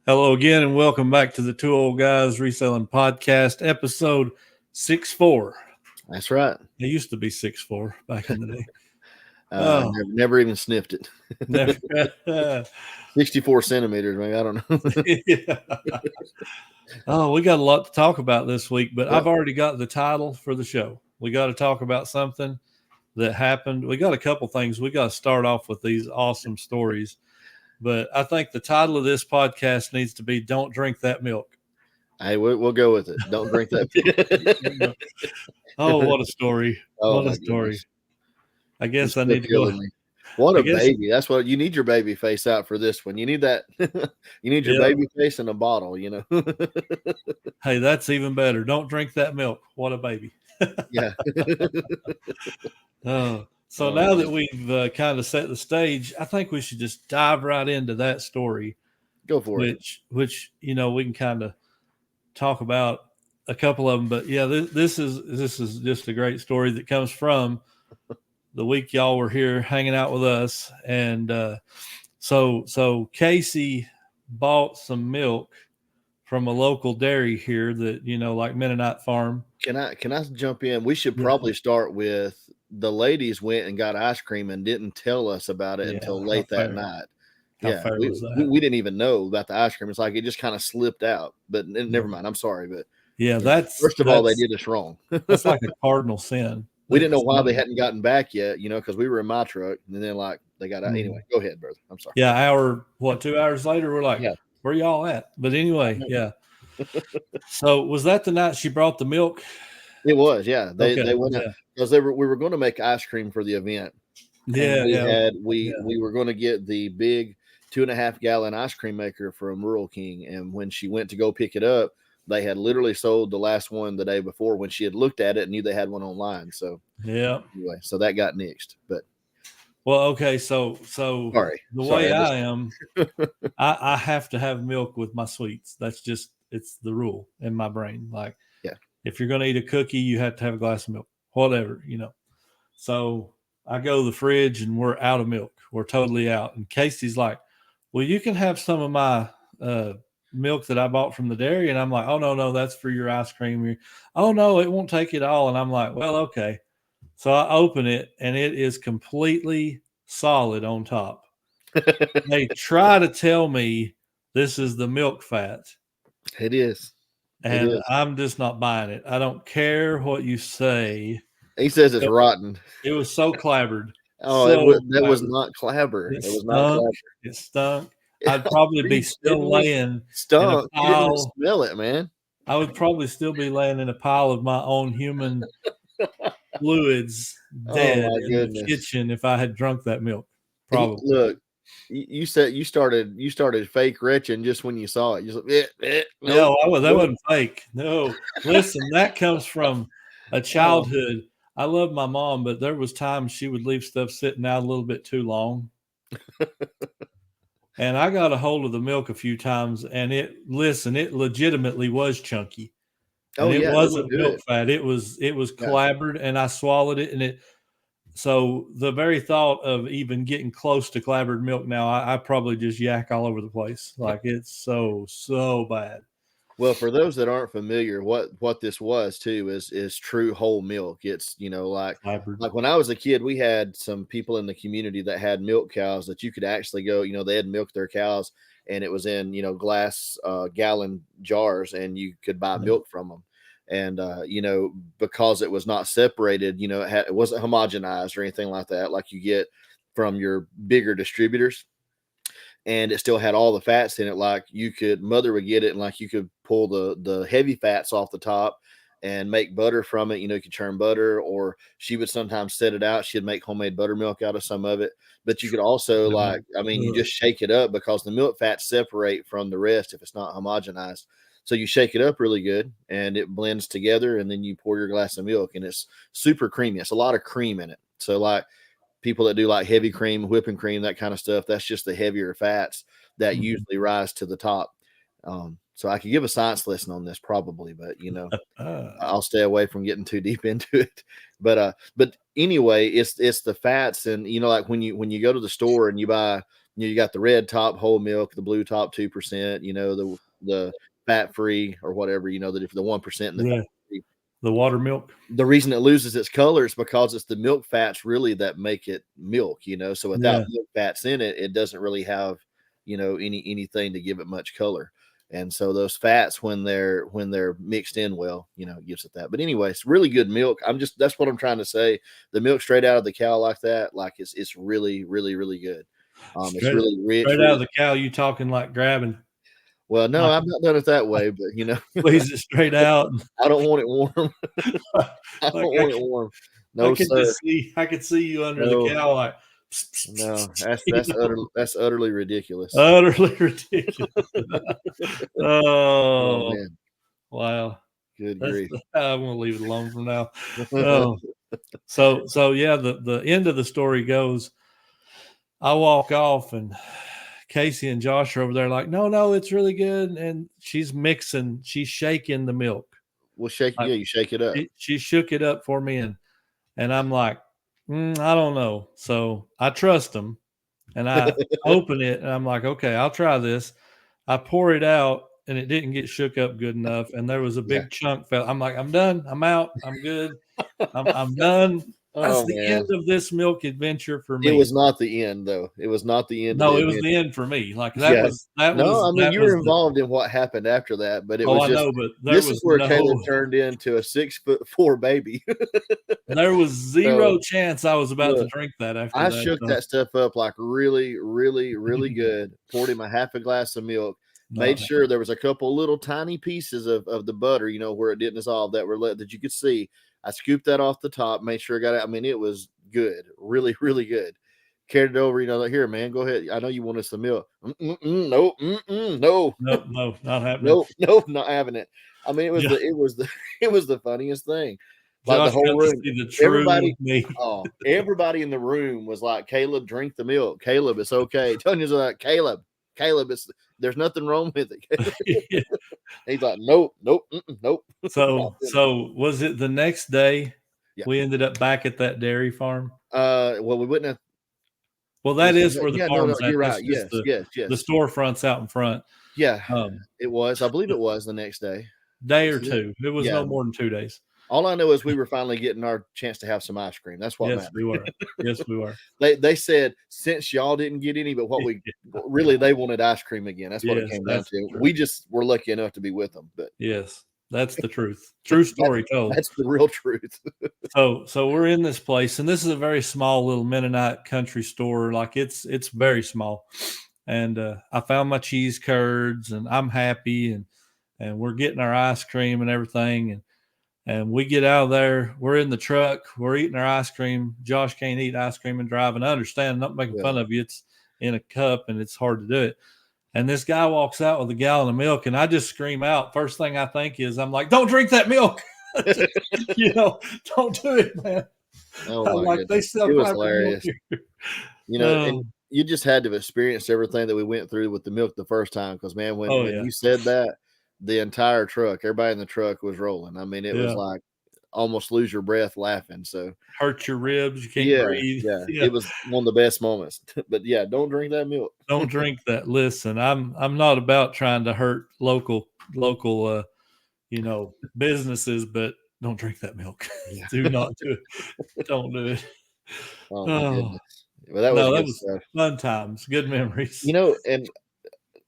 Hello again, and welcome back to the Two Old Guys Reselling Podcast, episode 64. That's right. It used to be 64 back in the day. Never even sniffed it. Never. 64 centimeters, man. I don't know. Yeah. Oh, we got a lot to talk about this week, but I've already got the title for the show. We got to talk about something that happened. We got a couple things. We got to start off with these awesome stories. But I think the title of this podcast needs to be "Don't Drink That Milk." Hey, we'll go with it. Don't drink that milk. Oh, what a story. Oh, what a story. Goodness. I guess I need to go. What a baby. That's what you need your baby face out for this one. You need that. You need your baby face in a bottle, Hey, that's even better. Don't drink that milk. What a baby. Yeah. So now that we've kind of set the stage, I think we should just dive right into that story. Go for it. Which we can kind of talk about a couple of them. But yeah, this is just a great story that comes from the week y'all were here hanging out with us. And so Casey bought some milk from a local dairy here that, like Mennonite Farm. Can I jump in? We should probably start with the ladies went and got ice cream and didn't tell us about it until late that night. We didn't even know about the ice cream. It's like it just kind of slipped out. But never mind. I'm sorry, but first of all, they did us wrong. That's like a cardinal sin. We didn't know why they hadn't gotten back yet, because we were in my truck, and then they got out. Anyway, go ahead, brother. I'm sorry. Yeah, 2 hours later, we're like, where y'all at? But anyway, yeah. So was that the night she brought the milk? It was, yeah. They went out because we were going to make ice cream for the event. Yeah, we were going to get the big 2.5 gallon ice cream maker from Rural King, and when she went to go pick it up, they had literally sold the last one the day before when she had looked at it and knew they had one online. So anyway, so that got nixed. But okay, so sorry. The way I am, I have to have milk with my sweets. That's just it's the rule in my brain. Like, if you're going to eat a cookie, you have to have a glass of milk, whatever, So I go to the fridge and we're out of milk. We're totally out. And Casey's like, well, you can have some of my milk that I bought from the dairy. And I'm like, oh, no, that's for your ice cream. Oh, no, it won't take it all. And I'm like, well, okay. So I open it and it is completely solid on top. They try to tell me this is the milk fat. It is. And I'm just not buying it. I don't care what you say. He says it's rotten. It was so clabbered. Oh, that was not clabber. It was not clabber. It stunk. I'd probably be still laying stunk. You didn't smell it, man. I would probably still be laying in a pile of my own human fluids dead in the kitchen if I had drunk that milk. Probably. Look, you said you started fake retching just when you saw it. You said, no, that wasn't fake. No, listen, that comes from a childhood. I love my mom, but there was times she would leave stuff sitting out a little bit too long. And I got a hold of the milk a few times, and it legitimately was chunky. And it wasn't milk fat. It was clabbered, and I swallowed it, and so the very thought of even getting close to clabbered milk now, I probably just yak all over the place. Like it's so bad. Well, for those that aren't familiar, what this was too is true whole milk. It's like when I was a kid, we had some people in the community that had milk cows that you could actually go. They had milked their cows, and it was in glass gallon jars, and you could buy milk from them. And, because it was not separated, it wasn't homogenized or anything like that, like you get from your bigger distributors. And it still had all the fats in it. Like mother would get it, and like you could pull the heavy fats off the top and make butter from it. You could churn butter, or she would sometimes set it out. She'd make homemade buttermilk out of some of it. But you could also you just shake it up because the milk fats separate from the rest if it's not homogenized. So you shake it up really good and it blends together, and then you pour your glass of milk, and it's super creamy. It's a lot of cream in it. So like people that do like heavy cream, whipping cream, that kind of stuff, that's just the heavier fats that usually rise to the top. So I could give a science lesson on this probably, but I'll stay away from getting too deep into it. But anyway, it's the fats, and like when you go to the store and you buy you got the red top whole milk, the blue top 2%, the fat free or whatever, the 1% and the fat free. The water milk. The reason it loses its color is because it's the milk fats really that make it milk, so without milk fats in it, it doesn't really have, anything to give it much color. And so those fats, when they're mixed in well, it gives it that. But anyway, it's really good milk. That's what I'm trying to say. The milk straight out of the cow like that, like it's really, really, really good. It's really rich. Straight out of the cow, you talking like grabbing? Well, no, I've not done it that way, but squeeze it straight out. I don't want it warm. I don't want it warm. No, sir. I could see you under the cow like. No, that's utterly ridiculous. Utterly ridiculous. Oh man. Wow. Good grief. I'm gonna leave it alone for now. So yeah, the end of the story goes, I walk off and Casey and Josh are over there like, no, it's really good. And she's shaking the milk. Well, you shake it up. She shook it up for me. And I'm like, I don't know. So I trust them. And I open it and I'm like, okay, I'll try this. I pour it out and it didn't get shook up good enough. And there was a big chunk fell. I'm like, I'm done. I'm out. I'm good. I'm done. That's the end of this milk adventure for me. It was not the end, though. It was not the end. No, it was the end for me. Like that was. You were involved in what happened after that, but it was just. I know, but this is where Caleb turned into a 6'4" baby. There was zero chance I was about to drink that after that. I shook that stuff up like really, really, really good. Poured him a half a glass of milk. Made sure there was a couple little tiny pieces of the butter, where it didn't dissolve that you could see. I scooped that off the top, made sure I got it. I mean, it was good, really, really good. Carried it over, like, here, man, go ahead. I know you want us some milk. No, not happening. Nope, not having it. I mean, it was the funniest thing. Like the whole room, everybody in the room was like, Caleb, drink the milk. Caleb, it's okay. Tanya's like, Caleb, there's nothing wrong with it. He's like, nope. So was it the next day we ended up back at that dairy farm? Well, we wouldn't have. Well, that is where the farm's at. You're right. Yes. The storefront's out in front. Yeah, it was. I believe it was the next day. Day or two. It was no more than 2 days. All I know is we were finally getting our chance to have some ice cream. That's what mattered. Yes, we were. They said, since y'all didn't get any, but what we really, they wanted ice cream again. That's what it came down to. We just were lucky enough to be with them. But yes, that's the truth. True story told. That's the real truth. So we're in this place, and this is a very small little Mennonite country store. Like it's very small. And I found my cheese curds, and I'm happy, and we're getting our ice cream and everything. And we get out of there. We're in the truck. We're eating our ice cream. Josh can't eat ice cream and drive. And I understand, I'm not making fun of you. It's in a cup and it's hard to do it. And this guy walks out with a gallon of milk, and I just scream out. First thing I think is, I'm like, don't drink that milk. Don't do it, man. Oh, my goodness. They sell it was hilarious. And you just had to have experienced everything that we went through with the milk the first time. Because, man, when you said that, the entire truck, everybody in the truck was rolling. I mean, it was like almost lose your breath laughing. So hurt your ribs, you can't breathe. Yeah, it was one of the best moments. But yeah, don't drink that milk. Don't drink that. Listen, I'm not about trying to hurt local businesses, but don't drink that milk. Do not do it. Don't do it. Oh my goodness. Well, that was fun times, good memories. And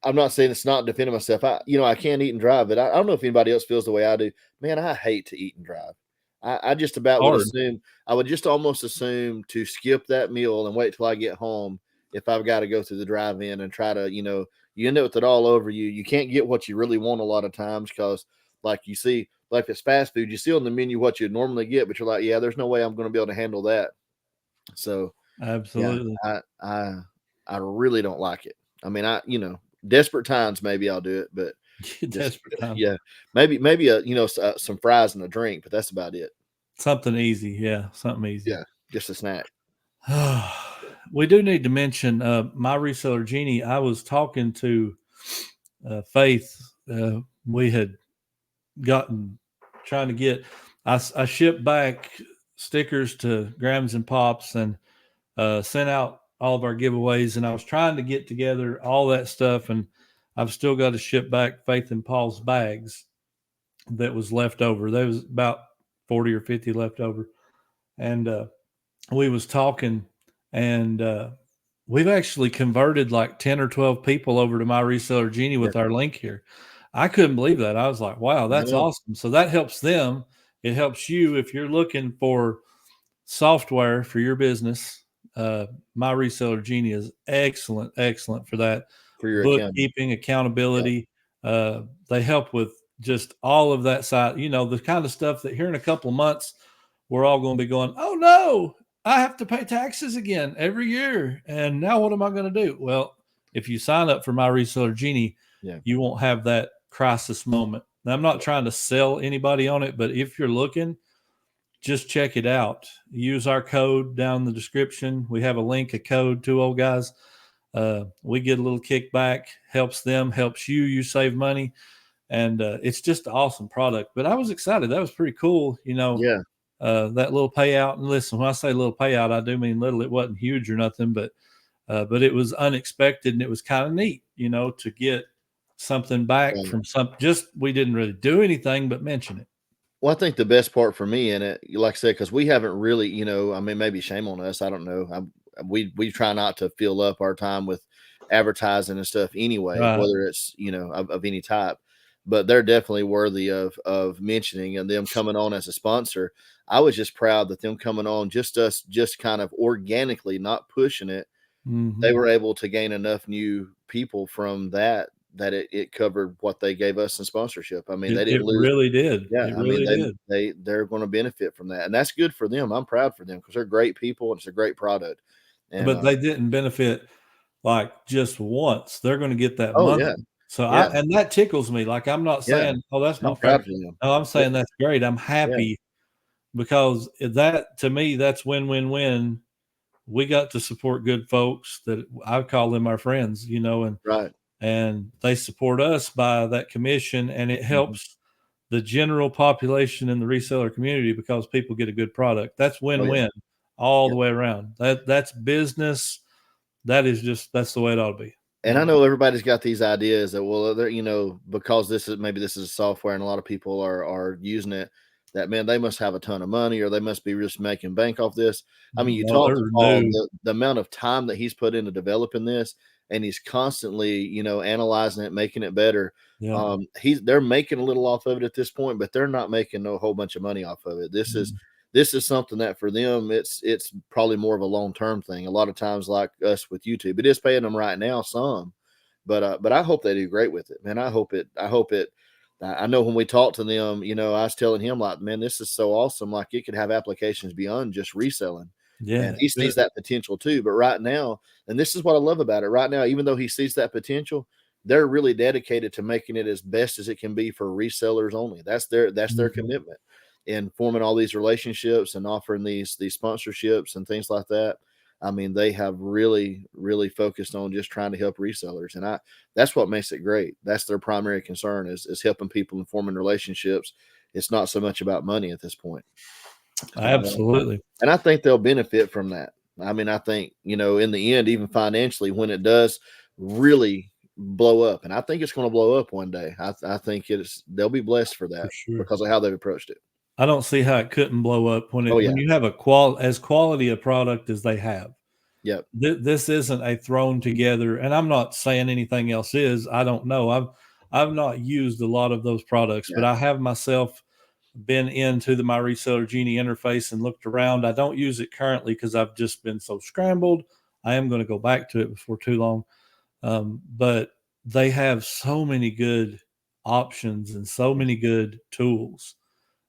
I'm not saying it's not defending myself. I can't eat and drive, but I don't know if anybody else feels the way I do. Man, I hate to eat and drive. I just about would assume, I would just almost assume to skip that meal and wait till I get home if I've got to go through the drive-in and try to, you end up with it all over you. You can't get what you really want a lot of times because, like you see, like if it's fast food, you see on the menu what you'd normally get, but you're like, yeah, there's no way I'm going to be able to handle that. So absolutely, I really don't like it. I mean, desperate times, maybe I'll do it, but desperate times. Yeah, maybe some fries and a drink, but that's about it. Something easy, something easy. Yeah, just a snack. We do need to mention my reseller Jeannie. I was talking to Faith. We had trying to get. I shipped back stickers to Grams and Pops and sent out all of our giveaways, and I was trying to get together all that stuff, and I've still got to ship back Faith and Paul's bags that was left over. There was about 40 or 50 left over. And we was talking, and we've actually converted like 10 or 12 people over to My Reseller Genie with our link here. I couldn't believe that. I was like, wow, that's awesome. So that helps them. It helps you if you're looking for software for your business. My Reseller Genie is excellent for that. For your bookkeeping, accountability. They help with just all of that side, the kind of stuff that here in a couple of months, we're all going to be going, oh no, I have to pay taxes again every year. And now what am I going to do? Well, if you sign up for My Reseller Genie, you won't have that crisis moment. Now, I'm not trying to sell anybody on it, but if you're looking, just check it out. Use our code down in the description. We have a link, a code to Old Guys. We get a little kickback, helps them, helps you. You save money. And it's just an awesome product. But I was excited. That was pretty cool, that little payout. And listen, when I say little payout, I do mean little. It wasn't huge or nothing, but it was unexpected, and it was kind of neat, to get something back from we didn't really do anything but mention it. Well, I think the best part for me in it, like I said, because we haven't really, maybe shame on us. I don't know. We try not to fill up our time with advertising and stuff anyway, whether it's, of any type. But they're definitely worthy of mentioning, and them coming on as a sponsor. I was just proud that them coming on, just kind of organically, not pushing it. Mm-hmm. They were able to gain enough new people from that it covered what they gave us in sponsorship. I mean, they didn't lose. Really did. Yeah, they're going to benefit from that, and that's good for them. I'm proud for them because they're great people and it's a great product. And, but they didn't benefit like just once. They're going to get that money. Yeah. So and that tickles me. Like, I'm not saying, that's not fair. No, I'm saying that's great. I'm happy because that, to me, that's win-win-win. We got to support good folks that I call them our friends, and they support us by that commission, and it helps the general population in the reseller community because people get a good product. That's win-win all the way around. That's business. That's the way it ought to be. And I know everybody's got these ideas that, well, they're, because this is a software and a lot of people are using it, that, man, they must have a ton of money or they must be just making bank off this. I mean, you talk to Paul, the amount of time that he's put into developing this, and he's constantly, analyzing it, making it better. Yeah. They're making a little off of it at this point, but they're not making a whole bunch of money off of it. This is something that for them, it's probably more of a long-term thing. A lot of times, like us with YouTube, it is paying them right now some, but I hope they do great with it, man. I hope it. I know when we talked to them, I was telling him, like, man, this is so awesome. Like, it could have applications beyond just reselling. Yeah. And he sees that potential too. But right now, and this is what I love about it right now, even though he sees that potential, they're really dedicated to making it as best as it can be for resellers only. That's their commitment. In forming all these relationships and offering these sponsorships and things like that. I mean, they have really, really focused on just trying to help resellers. And that's what makes it great. That's their primary concern is helping people and forming relationships. It's not so much about money at this point. Absolutely. And I think they'll benefit from that. I mean, I think, in the end, even financially, when it does really blow up, and I think it's going to blow up one day. I think they'll be blessed for that because of how they've approached it. I don't see how it couldn't blow up when you have as quality a product as they have. Yep. This isn't a thrown together, and I'm not saying anything else is. I don't know. I've not used a lot of those products, but I have myself been into the My Reseller Genie interface and looked around. I don't use it currently because I've just been so scrambled. I am going to go back to it before too long. But they have so many good options and so many good tools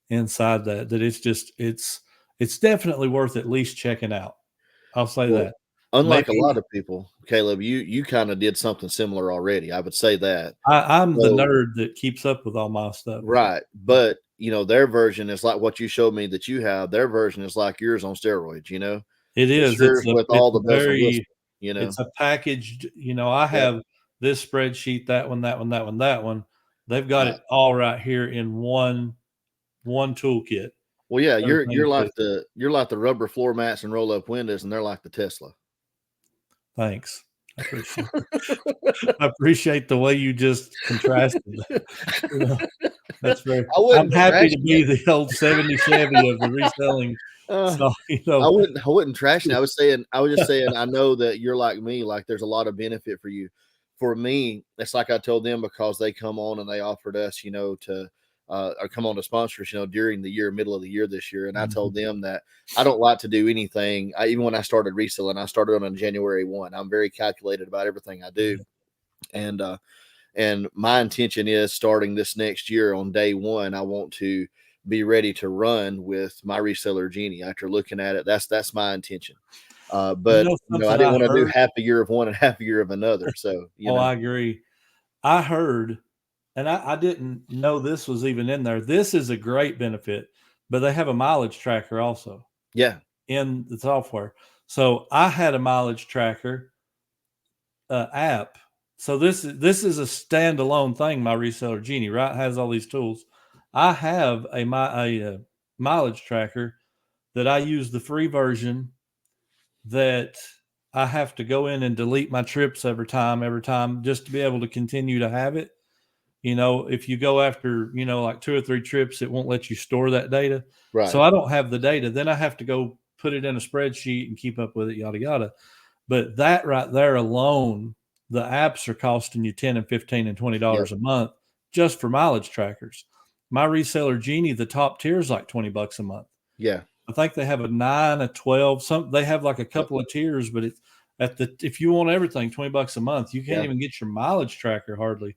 inside that it's definitely worth at least checking out. I'll say that. Unlike a lot of people, Caleb, you kind of did something similar already. I would say that. I'm the nerd that keeps up with all my stuff. Right. But, their version is like what you showed me that you have. Their version is like yours on steroids, It is. With all the bells and whistles, It's a packaged, I have this spreadsheet, that one. They've got it all right here in one toolkit. Well, yeah, you're like the rubber floor mats and roll up windows, and they're like the Tesla. Thanks. I appreciate the way you just contrasted that. That's very. I'm happy to be the old 70 Chevy of the reselling. So, I wouldn't trash it. I was just saying, I know that you're like me, like there's a lot of benefit for you. For me, it's like I told them, because they come on and they offered us, to or come on to sponsor us, during the year, middle of the year this year. And I told them that I don't like to do anything. Even when I started reselling, I started on January 1. I'm very calculated about everything I do. And my intention is, starting this next year on day 1, I want to be ready to run with my reseller Genie. After looking at it, that's my intention. But I didn't want to do half a year of one and half a year of another. So, I agree. I heard, and I didn't know this was even in there. This is a great benefit, but they have a mileage tracker also. Yeah. In the software. So I had a mileage tracker app. So this is a standalone thing. My reseller Genie, right, has all these tools. I have a mileage tracker that I use, the free version, that I have to go in and delete my trips every time, just to be able to continue to have it. If you go after, like 2 or 3 trips, it won't let you store that data. Right. So I don't have the data. Then I have to go put it in a spreadsheet and keep up with it, yada, yada. But that right there alone, the apps are costing you $10 and $15 and $20 a month just for mileage trackers. My reseller Genie, the top tier is like $20 a month. Yeah. I think they have a 9, a 12, they have like a couple of tiers, but it's if you want everything, $20 a month, you can't even get your mileage tracker hardly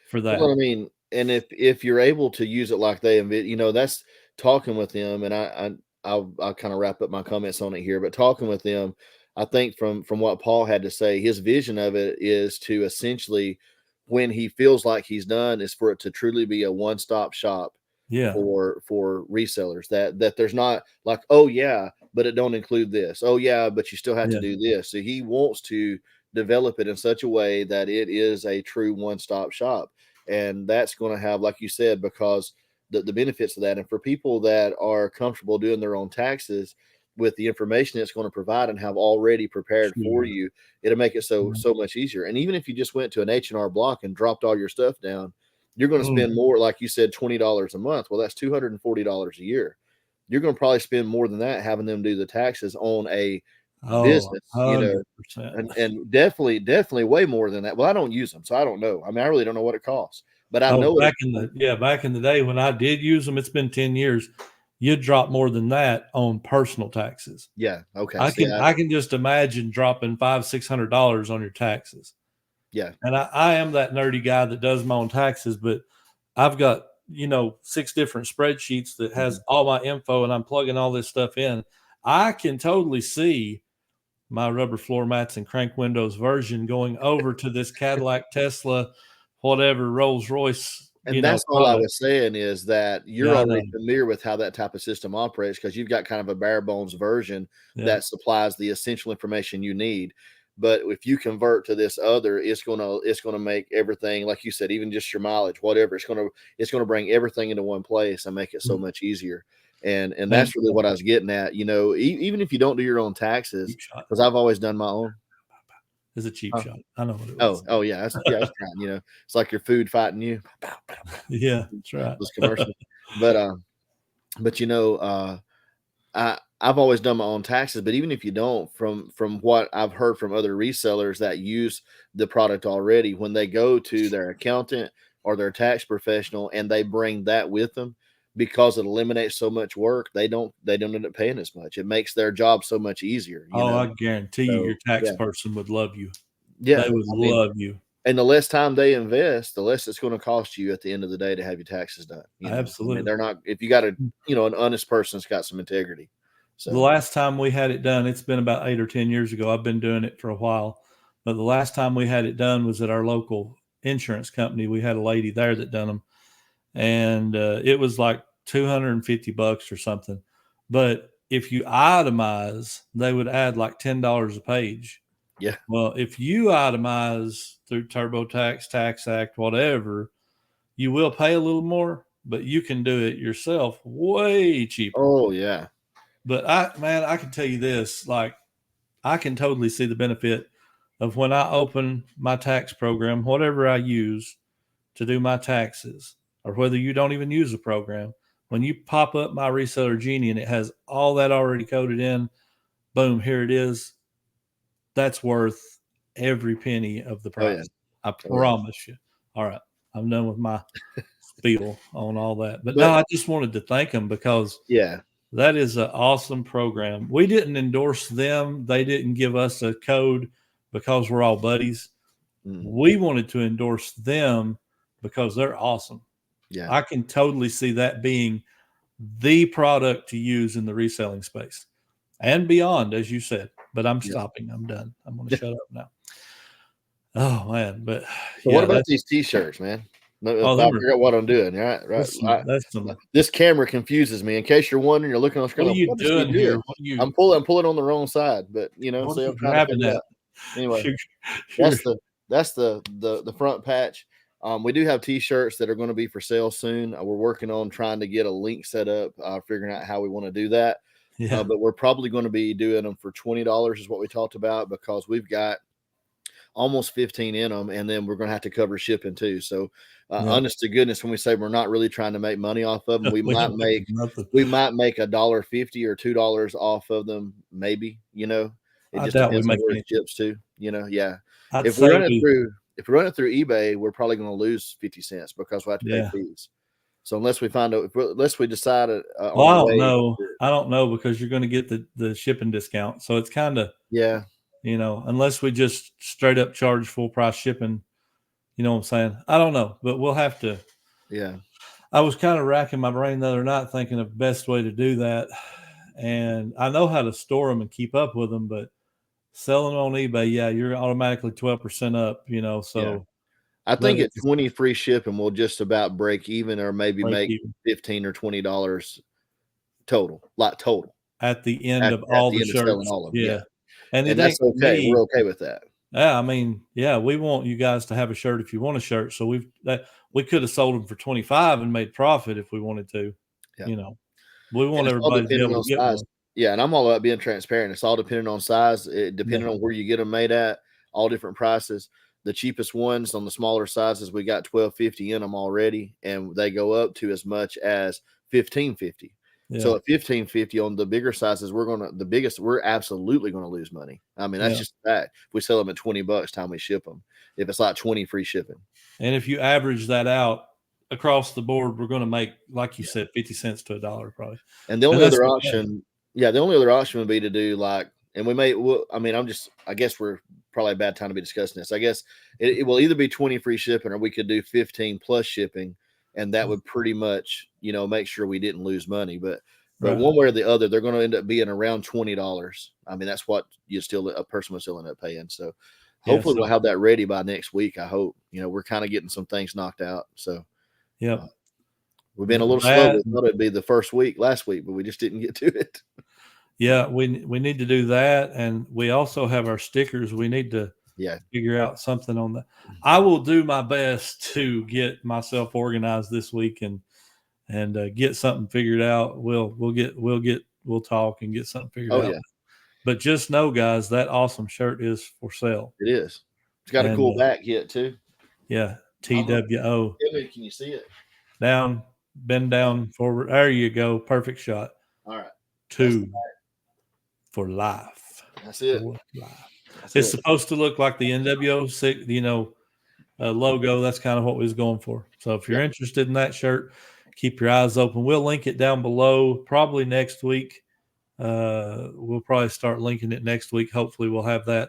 for that. Well, I mean, and if you're able to use it like they, that's talking with them. And I'll kind of wrap up my comments on it here, but talking with them, I think from what Paul had to say, his vision of it is to essentially, when he feels like he's done, is for it to truly be a one-stop shop. For resellers, that there's not like, oh yeah, but it don't include this. Oh yeah, but you still have to do this. So he wants to develop it in such a way that it is a true one-stop shop. And that's going to have, like you said, because the benefits of that. And for people that are comfortable doing their own taxes, with the information it's going to provide and have already prepared for you, it'll make it so much easier. And even if you just went to an H&R Block and dropped all your stuff down, you're going to spend more, like you said, $20 a month. Well, that's $240 a year. You're going to probably spend more than that having them do the taxes on a business, 100%. and definitely way more than that. Well, I don't use them, so I don't know. I mean, I really don't know what it costs, but I know back in the day when I did use them, it's been 10 years. You'd drop more than that on personal taxes. Yeah. Okay. I can just imagine dropping $500-600 on your taxes. Yeah. And I am that nerdy guy that does my own taxes, but I've got, 6 different spreadsheets that has all my info, and I'm plugging all this stuff in. I can totally see my rubber floor mats and crank windows version going over to this Cadillac, Tesla, whatever, Rolls Royce. And that's all I was saying, is that you're already familiar with how that type of system operates, because you've got kind of a bare bones version that supplies the essential information you need. But if you convert to this other, it's gonna make everything, like you said, even just your mileage, whatever, it's gonna bring everything into one place and make it so much easier. And that's really what I was getting at. Even if you don't do your own taxes, because I've always done my own. It's a cheap shot. I know what it was. Oh yeah, that's right. It's like your food fighting you. Yeah, that's right. Those commercials. But I've always done my own taxes. But even if you don't, from what I've heard from other resellers that use the product already, when they go to their accountant or their tax professional and they bring that with them, because it eliminates so much work, they don't end up paying as much. It makes their job so much easier. I guarantee you, your tax person would love you. Yeah, they would love you. And the less time they invest, the less it's going to cost you at the end of the day to have your taxes done. Absolutely. I mean, they're not, if you got an honest person that's got some integrity. So the last time we had it done, it's been about 8 or 10 years ago. I've been doing it for a while, but the last time we had it done was at our local insurance company. We had a lady there that done them, and it was like $250 or something. But if you itemize, they would add like $10 a page. Yeah. Well, if you itemize through TurboTax, Tax Act, whatever, you will pay a little more, but you can do it yourself way cheaper. Oh yeah. But I can tell you this, like, I can totally see the benefit of when I open my tax program, whatever I use to do my taxes, or whether you don't even use the program, when you pop up My Reseller Genie and it has all that already coded in, boom, here it is. That's worth every penny of the price. Oh, yeah. I promise you. All right. I'm done with my spiel on all that. But no, I just wanted to thank them because that is an awesome program. We didn't endorse them. They didn't give us a code because we're all buddies. We wanted to endorse them because they're awesome. Yeah. I can totally see that being the product to use in the reselling space and beyond, as you said. But I'm stopping. I'm done. I'm going to shut up now. Oh, man. But so what about these T-shirts, man? I figure out what I'm doing. Right. This camera confuses me. In case you're wondering, you're looking on the screen. What are you doing here? I'm pulling on the wrong side, but so I'm trying to figure out. Anyway, that's the front patch. We do have T-shirts that are going to be for sale soon. We're working on trying to get a link set up, figuring out how we want to do that. Yeah. But we're probably going to be doing them for $20 is what we talked about, because we've got almost 15 in them, and then we're going to have to cover shipping too. So honest to goodness, when we say we're not really trying to make money off of them, we might make $1.50 or $2 off of them. Maybe, it just depends on where it ships to, Yeah. If we run it through eBay, we're probably going to lose 50 cents because we have to pay fees. So unless we decide I don't know, because you're going to get the shipping discount. So it's kind of, unless we just straight up charge full price shipping, you know what I'm saying? I don't know, but we'll have to. Yeah. I was kind of racking my brain the other night thinking of the best way to do that. And I know how to store them and keep up with them, but selling on eBay, you're automatically 12% up, so. I think at 20 free shipping, we'll just about break even, or maybe make $15 or $20 total. At the end of all the shirts. All of them. Yeah. And that's okay. We're okay with that. Yeah, I mean, we want you guys to have a shirt if you want a shirt. So we could have sold them for 25 and made profit if we wanted to. Yeah. We want everybody to be able to get one. Yeah, and I'm all about being transparent. It's all depending on size, depending on where you get them made at, all different prices. The cheapest ones on the smaller sizes, we got $12.50 in them already, and they go up to as much as $15.50. Yeah. So at $15.50 on the bigger sizes, we're absolutely going to lose money. I mean, that's just a fact. If we sell them at $20 time we ship them, if it's like 20 free shipping. And if you average that out across the board, we're going to make, like you said, 50 cents to $1 probably. And the only other option, the only other option would be to do and we may, I guess we're probably a bad time to be discussing this. I guess it will either be 20 free shipping, or we could do 15 plus shipping. And that would pretty much, make sure we didn't lose money. But one way or the other, they're going to end up being around $20. I mean, that's what a person was still end up paying. So hopefully we'll have that ready by next week. I hope, we're kind of getting some things knocked out. So we've been a little slow. We thought it'd be the last week, but we just didn't get to it. Yeah, we need to do that. And we also have our stickers. We need to figure out something on that. I will do my best to get myself organized this week and get something figured out. We'll talk and get something figured out. Yeah. But just know, guys, that awesome shirt is for sale. It is. It's got a cool back hit too. Yeah. TWO. Can you see it? Down, bend down, forward. There you go. Perfect shot. All right. 2 for life. That's it. It's supposed to look like the NWO, logo. That's kind of what we was going for. So if you're interested in that shirt, keep your eyes open. We'll link it down below probably next week. We'll probably start linking it next week. Hopefully we'll have that.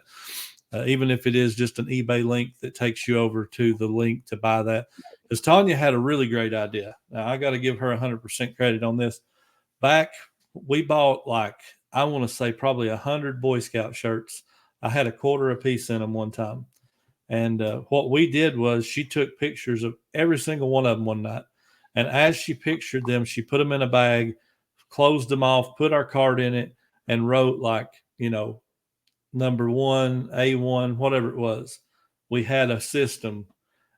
Even if it is just an eBay link that takes you over to the link to buy that. Because Tanya had a really great idea. Now, I got to give her 100% credit on this. We bought I want to say probably 100 Boy Scout shirts. I had $0.25 a piece in them one time. And what we did was she took pictures of every single one of them one night. And as she pictured them, she put them in a bag, closed them off, put our card in it, and wrote number 1, A1, whatever it was. We had a system,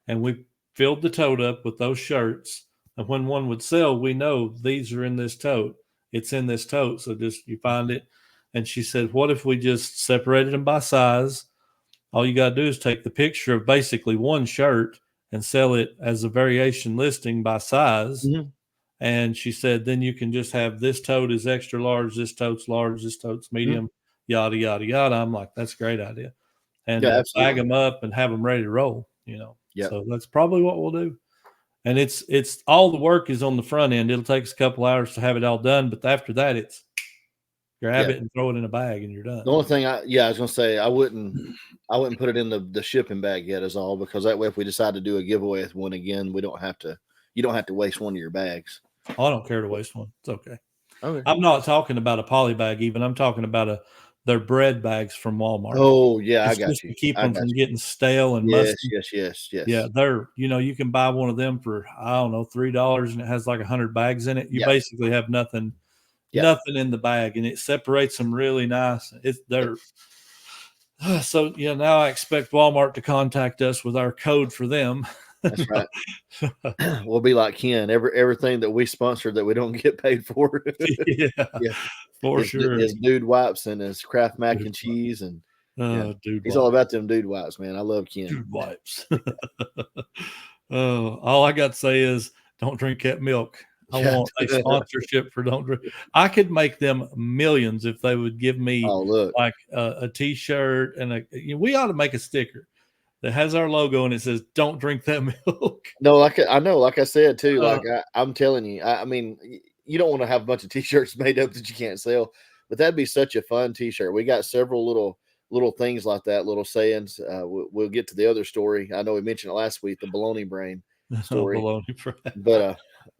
and we filled the tote up with those shirts. And when one would sell, we know these are in this tote. It's in this tote. So just you find it. And she said, what if we just separated them by size all you got to do is take the picture of basically one shirt and sell it as a variation listing by size. Mm-hmm. And she said, then you can just have this tote is extra large, this tote's large, this tote's medium, yada, yada, yada. I'm like, that's a great idea. And bag them up and have them ready to roll, So that's probably what we'll do. And it's all the work is on the front end. It'll take us a couple hours to have it all done. But after that, it's grab it and throw it in a bag and you're done. The only thing I was going to say, I wouldn't put it in the shipping bag yet is all, because that way, if we decide to do a giveaway with one again, you don't have to waste one of your bags. Oh, I don't care to waste one. It's okay. I'm not talking about a poly bag even. I'm talking about their bread bags from Walmart. Oh yeah, I got you. To keep them from getting stale and musty. Yes. Yeah, they're you can buy one of them for $3 and it has like 100 bags in it. You basically have nothing in the bag, and it separates them really nice. So now I expect Walmart to contact us with our code for them. That's right. We'll be like Ken. Everything that we sponsored that we don't get paid for. For sure. His dude wipes and his Kraft mac and cheese, and he's all about them dude wipes, man. I love Ken. Dude wipes. All I got to say is don't drink that milk. I want a sponsorship for don't drink. I could make them millions if they would give me like a T-shirt and we ought to make a sticker that has our logo and it says "Don't drink that milk." No, like I said too. I'm telling you, I mean, you don't want to have a bunch of T-shirts made up that you can't sell, but that'd be such a fun T-shirt. We got several little things like that, little sayings. We'll get to the other story. I know we mentioned it last week, the baloney brain story.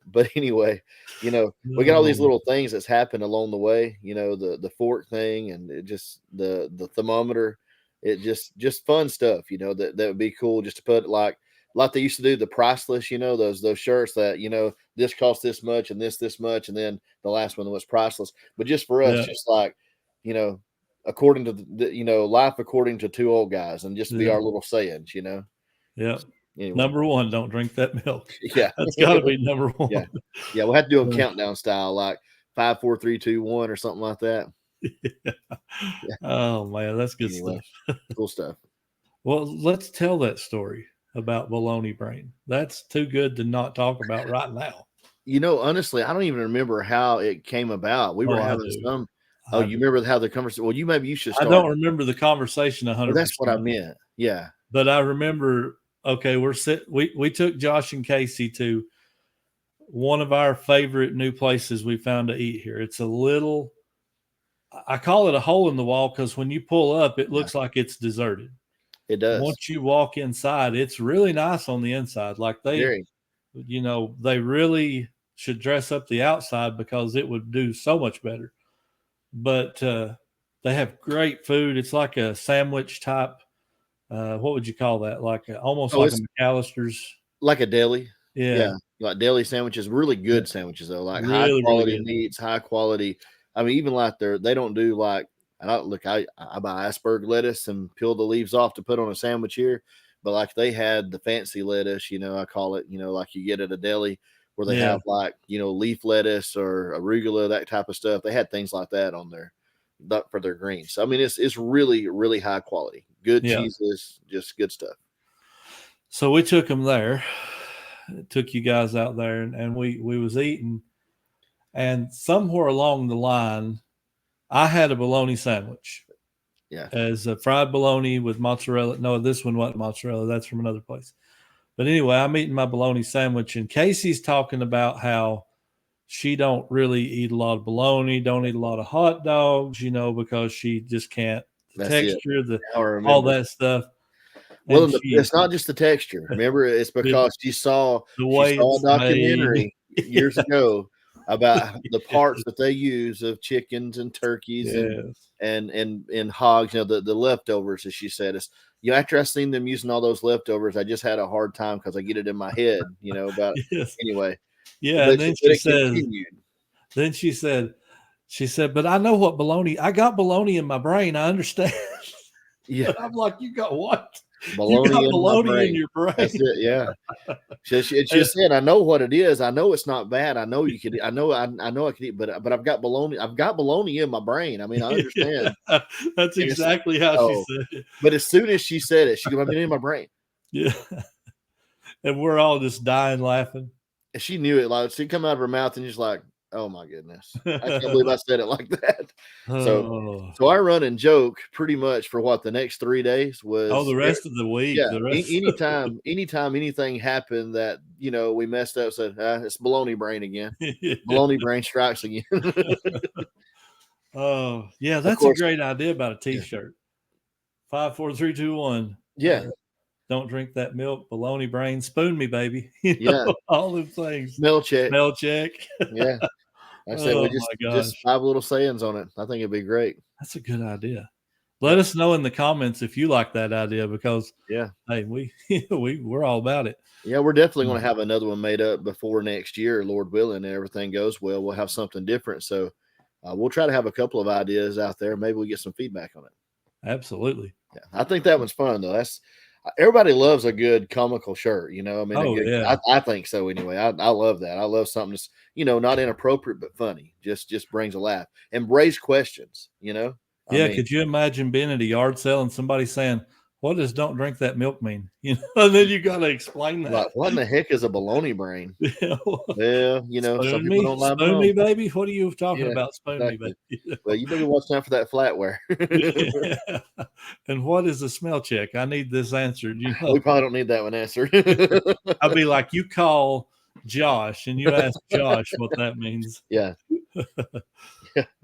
But anyway, we got all these little things that's happened along the way. The fork thing and it just the thermometer. It just fun stuff, that would be cool just to put like they used to do the priceless, those shirts that, this cost this much and this much. And then the last one was priceless. But just for us, just like, according to life, according to two old guys, and just be our little sayings, Yeah. Anyway. Number one, don't drink that milk. Yeah. That's got to be number one. Yeah. We'll have to do a countdown style, like 5, 4, 3, 2, 1 or something like that. Yeah. Oh man, that's good stuff. Cool stuff. Well, let's tell that story about baloney brain. That's too good to not talk about right now. Honestly, I don't even remember how it came about. We were having some. Oh, you remember how the conversation? Well, maybe you should start. I don't remember the conversation 100%. That's what I meant. Yeah, but I remember. Okay, we took Josh and Casey to one of our favorite new places we found to eat here. It's a little. I call it a hole in the wall because when you pull up, it looks like it's deserted. It does. Once you walk inside, it's really nice on the inside. Like they really should dress up the outside because it would do so much better. But they have great food. It's like a sandwich type. What would you call that? Like almost like a McAllister's. Like a deli. Yeah. Like deli sandwiches. Really good sandwiches though. Like really, high quality really meats, high quality. I mean, even like they don't do like, I buy iceberg lettuce and peel the leaves off to put on a sandwich here. But like they had the fancy lettuce, I call it, like you get at a deli where they have like, leaf lettuce or arugula, that type of stuff. They had things like that on there for their greens. So, I mean, it's really, really high quality, good cheeses, just good stuff. So we took them there, took you guys out there and we was eating. And somewhere along the line, I had a bologna sandwich. Yeah. As a fried bologna with mozzarella. No, this one wasn't mozzarella. That's from another place. But anyway, I'm eating my bologna sandwich, and Casey's talking about how she don't really eat a lot of bologna, don't eat a lot of hot dogs, because she just can't. The texture, all that stuff. Well, it's not just the texture. Remember, it's because she saw a documentary years ago about the parts that they use of chickens and turkeys and hogs, the leftovers, as she said. It's, after I seen them using all those leftovers, I just had a hard time because I get it in my head, about anyway. Yeah. And then she said, but I know what bologna, I got bologna in my brain. I understand. Yeah. I'm like, you got what? Bologna in your brain. That's it. Yeah. She said, I know what it is. I know it's not bad. I know you could, I know I could eat, but I've got bologna in my brain. I mean, I understand. Yeah, that's exactly how she said it. But as soon as she said it, she goes, I've been in my brain. Yeah. And we're all just dying laughing. And she knew it. Like, she'd come out of her mouth and she's like, oh my goodness. I can't believe I said it like that. So I run and joke pretty much for what the next 3 days was. The rest of the week. Yeah. Anytime anything happened that, we messed up, said, it's baloney brain again. Baloney brain strikes again. Oh, yeah. That's a great idea about a t-shirt. 5, 4, 3, 2, 1. Yeah. Don't drink that milk. Baloney brain. Spoon me, baby. All those things. Smell check. Yeah. I said, we just 5 little sayings on it. I think it'd be great. That's a good idea. Let us know in the comments if you like that idea, because hey, we're all about it. Yeah, we're definitely going to have another one made up before next year, Lord willing, and everything goes well. We'll have something different. So we'll try to have a couple of ideas out there. Maybe we get some feedback on it. Absolutely. Yeah, I think that one's fun though. Everybody loves a good comical shirt, I mean, I think so anyway. I love that. I love something that's, not inappropriate, but funny. Just brings a laugh and raise questions, Yeah. Could you imagine being at a yard sale and somebody saying, what does don't drink that milk mean? And then you got to explain that. Like, what in the heck is a baloney brain? Well, some people don't like spoon me, baby. What are you talking about? Spoon me, baby. Well, you better watch out for that flatware. And what is a smell check? I need this answered. We probably don't need that one answered. I'll be like, you call Josh and you ask Josh what that means. Yeah.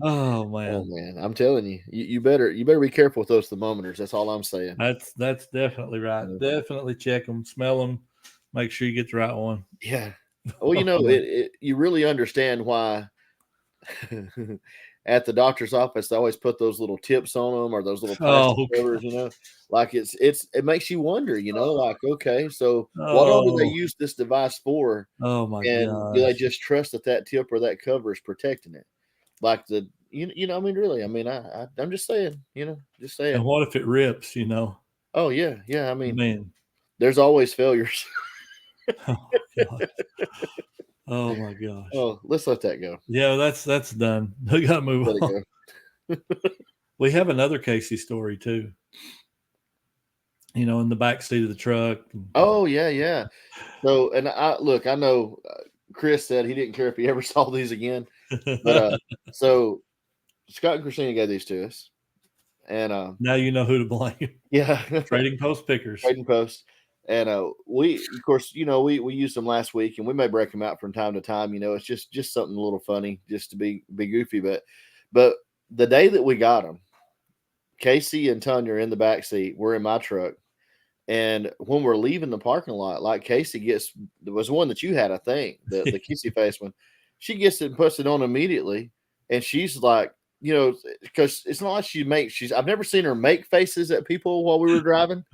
Oh man. I'm telling you, you better be careful with those thermometers. That's all I'm saying. That's definitely right. Definitely check them, smell them, make sure you get the right one. Yeah. Well, you really understand why at the doctor's office they always put those little tips on them or those little plastic covers, like it makes you wonder, like, okay, so what all do they use this device for? Oh my god. Do they just trust that tip or that cover is protecting it? Like I mean, really, I mean, I'm just saying, just saying. And what if it rips, Oh yeah. I mean, man, there's always failures. Oh my gosh. Oh, let's let that go. Yeah, that's done. We got to move on. We have another Casey story too. In the back seat of the truck. Oh yeah. So, and I know Chris said he didn't care if he ever saw these again, but so Scott and Christina gave these to us, and now you know who to blame. Yeah, Trading Post pickers. Trading Post, and we of course we used them last week, and we may break them out from time to time. It's just something a little funny, just to be goofy, but the day that we got them, Casey and Tanya are in the back seat. We're in my truck. And when we're leaving the parking lot, like Casey there was one that you had, I think, the kissy face one. She gets it and puts it on immediately. And she's like, because it's not like I've never seen her make faces at people while we were driving.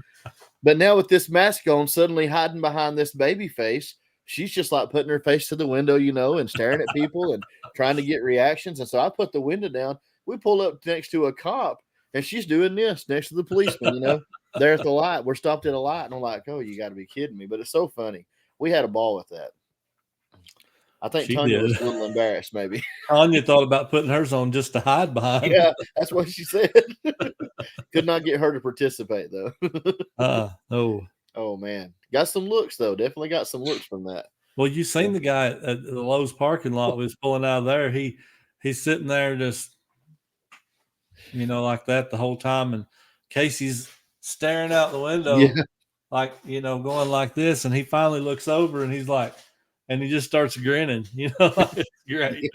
But now with this mask on, suddenly hiding behind this baby face, she's just like putting her face to the window, and staring at people and trying to get reactions. And so I put the window down. We pull up next to a cop and she's doing this next to the policeman, There at the light. We're stopped at a light, and I'm like, oh, you got to be kidding me. But it's so funny. We had a ball with that. I think Tanya was a little embarrassed, maybe. Tanya thought about putting hers on just to hide behind. Yeah, that's what she said. Could not get her to participate, though. No. Oh, man. Got some looks, though. Definitely got some looks from that. Well, you seen the guy at the Lowe's parking lot was pulling out of there. He's sitting there just, like that the whole time. And Casey's staring out the window, like, going like this. And he finally looks over and he's like, and he just starts grinning, it's great.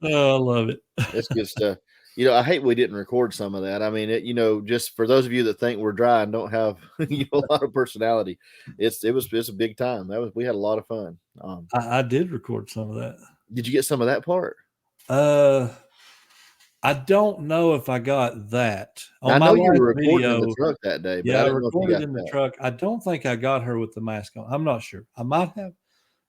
Oh, I love it. That's good stuff. I hate we didn't record some of that. I mean, just for those of you that think we're dry and don't have, a lot of personality, it's a big time. We had a lot of fun. I did record some of that. Did you get some of that part? I don't know if I got that. I know you were recording in the truck that day. But I recorded in the truck. I don't think I got her with the mask on. I'm not sure. I might have.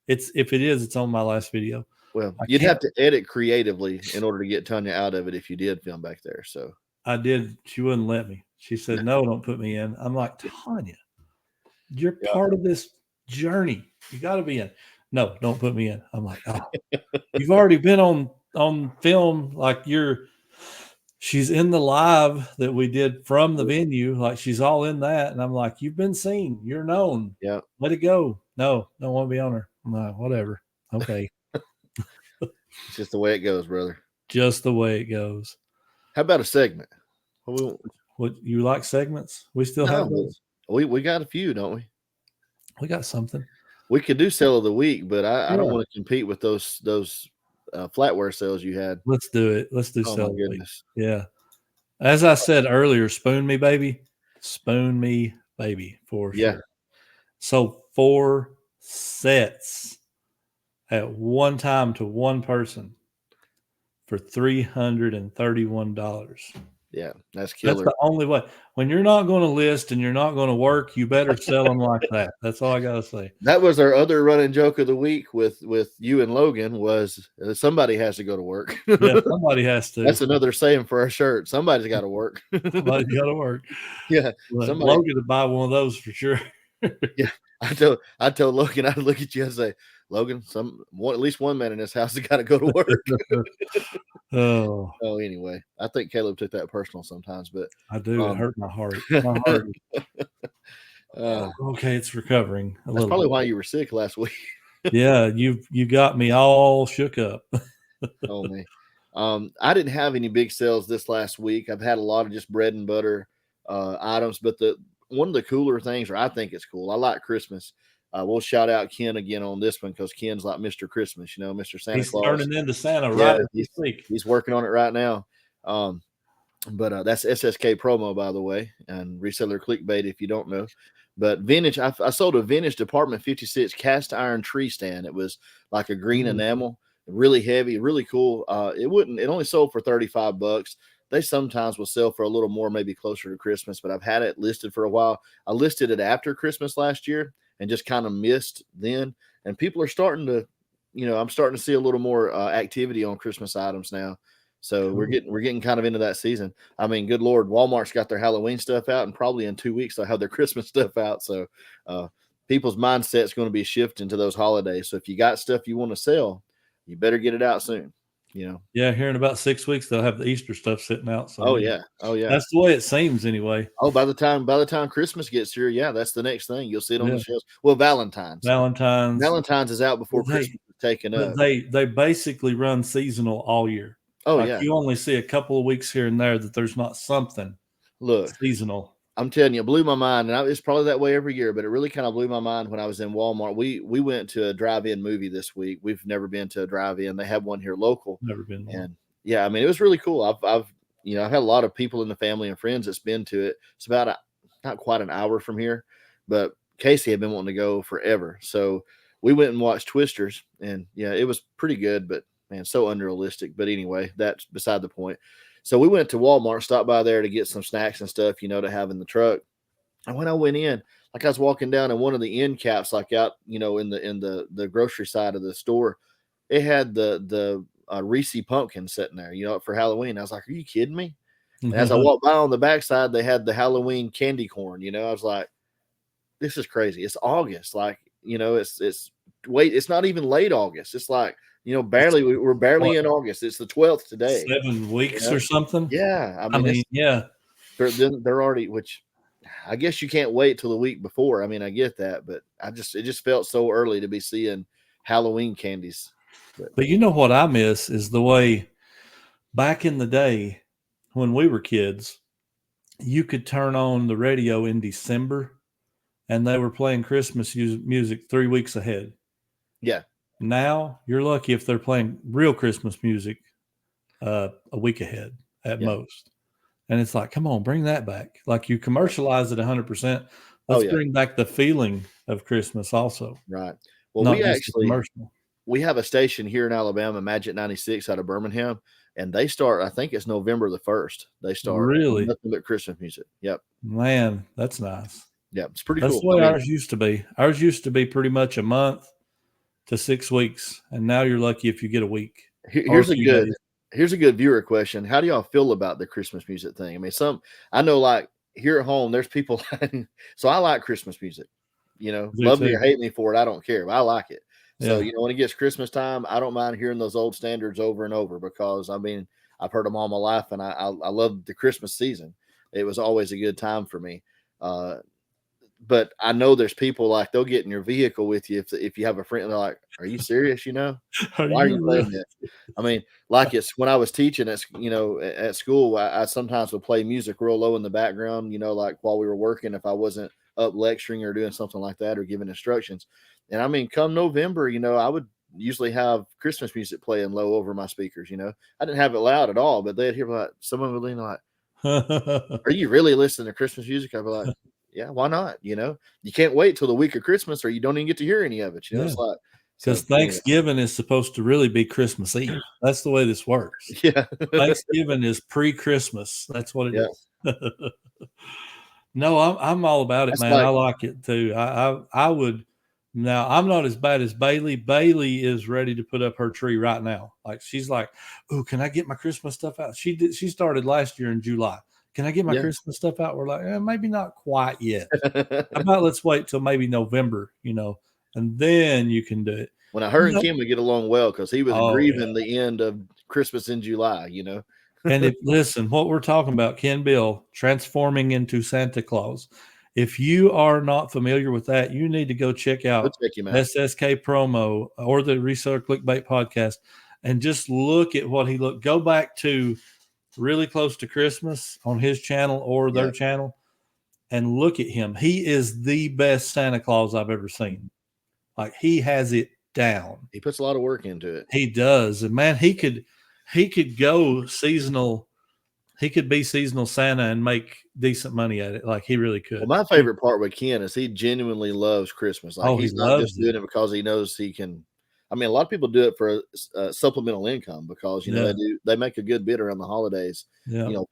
If it is, it's on my last video. Well, you'd have to edit creatively in order to get Tanya out of it if you did film back there. So I did. She wouldn't let me. She said, no, don't put me in. I'm like, Tanya, you're part of this journey. You got to be in. No, don't put me in. I'm like, oh, you've already been on film. Like she's in the live that we did from the venue. Like she's all in that. And I'm like, you've been seen. You're known. Yeah. Let it go. No, don't want to be on her. I'm like, whatever. Okay. It's just the way it goes, brother. Just the way it goes. How about a segment? What you like segments? We still have those. We got a few, don't we? We got something. We could do sale of the week, but I don't want to compete with those flatware sales you had. Let's do it. Let's do sale of the week. Yeah. As I said earlier, spoon me, baby. Spoon me, baby, for sure. So 4 sets at one time to one person for $331. Yeah, that's killer. That's the only way. When you're not going to list and you're not going to work, you better sell them like that. That's all I got to say. That was our other running joke of the week with you and Logan was somebody has to go to work. Yeah, somebody has to. That's another saying for our shirt. Somebody's got to work. Somebody's got to work. Yeah. Logan would buy one of those for sure. Yeah. I told Logan, I'd look at you and say, Logan, at least one man in this house has got to go to work. Anyway, I think Caleb took that personal sometimes, but I do. It hurt my heart. My heart. Okay, it's recovering. That's probably why you were sick last week. Yeah, you got me all shook up. Oh man. I didn't have any big sales this last week. I've had a lot of just bread and butter items, but one of the cooler things, or I think it's cool, I like Christmas. We'll shout out Ken again on this one because Ken's like Mr. Christmas, Mr. Santa Claus. He's turning into Santa right this week. He's working on it right now. But that's SSK promo, by the way, and reseller clickbait if you don't know. But vintage, I sold a vintage Department 56 cast iron tree stand. It was like a green enamel, really heavy, really cool. It only sold for $35. They sometimes will sell for a little more, maybe closer to Christmas, but I've had it listed for a while. I listed it after Christmas last year and just kind of missed then. And people are starting to, I'm starting to see a little more activity on Christmas items now. So we're getting kind of into that season. I mean, good Lord, Walmart's got their Halloween stuff out, and probably in 2 weeks they'll have their Christmas stuff out. So people's mindset's going to be shifting to those holidays. So if you got stuff you want to sell, you better get it out soon. Yeah, here in about 6 weeks they'll have the Easter stuff sitting out. So oh yeah, that's the way it seems anyway. Oh, by the time Christmas gets here, that's the next thing you'll see it on the shelves. Well, Valentine's is out before Christmas is taken up. They basically run seasonal all year. Oh you only see a couple of weeks here and there that there's not something seasonal. I'm telling you, it blew my mind, and it's probably that way every year, but it really kind of blew my mind when I was in Walmart. We went to a drive-in movie this week. We've never been to a drive-in. They have one here local. Never been. And I mean, it was really cool. I've had a lot of people in the family and friends that's been to it. It's about not quite an hour from here, but Casey had been wanting to go forever. So we went and watched Twisters, and it was pretty good, but man, so unrealistic. But anyway, that's beside the point. So we went to Walmart, stopped by there to get some snacks and stuff, to have in the truck. And when I went in, like I was walking down in one of the end caps, like out, in the grocery side of the store, it had the Reese pumpkin sitting there, for Halloween. I was like, are you kidding me? And as I walked by on the backside, they had the Halloween candy corn. I was like, this is crazy. It's August. Like, it's not even late August. It's like, barely, we're barely in August. It's the 12th today. 7 weeks or something. Yeah. I mean they're already, which I guess you can't wait till the week before. I mean, I get that, but it just felt so early to be seeing Halloween candies. But what I miss is the way back in the day when we were kids, you could turn on the radio in December and they were playing Christmas music 3 weeks ahead. Yeah. Now you're lucky if they're playing real Christmas music a week ahead at most. And it's like, come on, bring that back. Like you commercialize it 100%. Let's bring back the feeling of Christmas also. Right. Well, we have a station here in Alabama, Magic 96 out of Birmingham, and they start, I think it's November the 1st. They start really nothing but Christmas music. Yep. Man, that's nice. Yeah, it's pretty cool. That's the way ours used to be. Ours used to be pretty much a month to 6 weeks, and now you're lucky if you get a week. Here's a good viewer question. How do y'all feel about the Christmas music thing? I mean, I know like here at home, there's people. So I like Christmas music. Love me or hate me for it, I don't care. But I like it. So when it gets Christmas time, I don't mind hearing those old standards over and over because I've heard them all my life, and I love the Christmas season. It was always a good time for me. But I know there's people like they'll get in your vehicle with you if you have a friend. They're like, "Are you serious? Why are you playing this?" It's when I was teaching at school, I sometimes would play music real low in the background, like while we were working, if I wasn't up lecturing or doing something like that or giving instructions. And come November, I would usually have Christmas music playing low over my speakers. I didn't have it loud at all, but they'd hear like someone would lean like, "Are you really listening to Christmas music?" I'd be like, "Yeah, why not?" You can't wait till the week of Christmas or you don't even get to hear any of it. It's like, because Thanksgiving is supposed to really be Christmas Eve. That's the way this works. Yeah. Thanksgiving is pre-Christmas. That's what it is. No, I'm all about it, man. I like it too. I would. Now, I'm not as bad as Bailey. Bailey is ready to put up her tree right now. Like she's like, "Oh, can I get my Christmas stuff out?" She started last year in July. Can I get my Christmas stuff out? We're like, maybe not quite yet. How about let's wait till maybe November, and then you can do it. When I heard Kim would get along well because he was grieving the end of Christmas in July, And listen, what we're talking about, Ken Bill transforming into Santa Claus. If you are not familiar with that, you need to go check out SSK Promo or the Reseller Clickbait podcast and just look at what he looked. Go back to really close to Christmas on his channel or their channel and look at him. He is the best Santa Claus I've ever seen. Like he has it down. He puts a lot of work into it. He does. And man, he could go seasonal. He could be seasonal Santa and make decent money at it. Like he really could. Well, my favorite part with Ken is he genuinely loves Christmas. Like he's not just doing it because he knows he can. A lot of people do it for a supplemental income because they make a good bit around the holidays.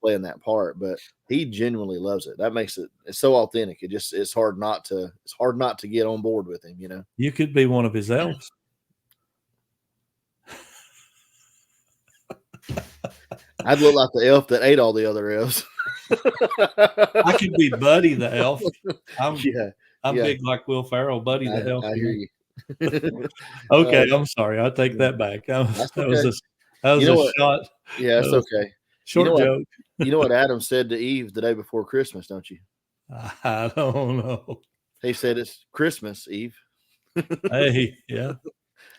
Playing that part. But he genuinely loves it. That makes it's so authentic. It's hard not to get on board with him. You could be one of his elves. I'd look like the elf that ate all the other elves. I could be Buddy the elf. I'm big like Will Ferrell. Buddy the elf. I hear you. Okay, I'm sorry. I take that back. That was a shot. Yeah, it's okay. Short joke. You know what Adam said to Eve the day before Christmas, don't you? I don't know. He said it's Christmas, Eve. Hey, yeah.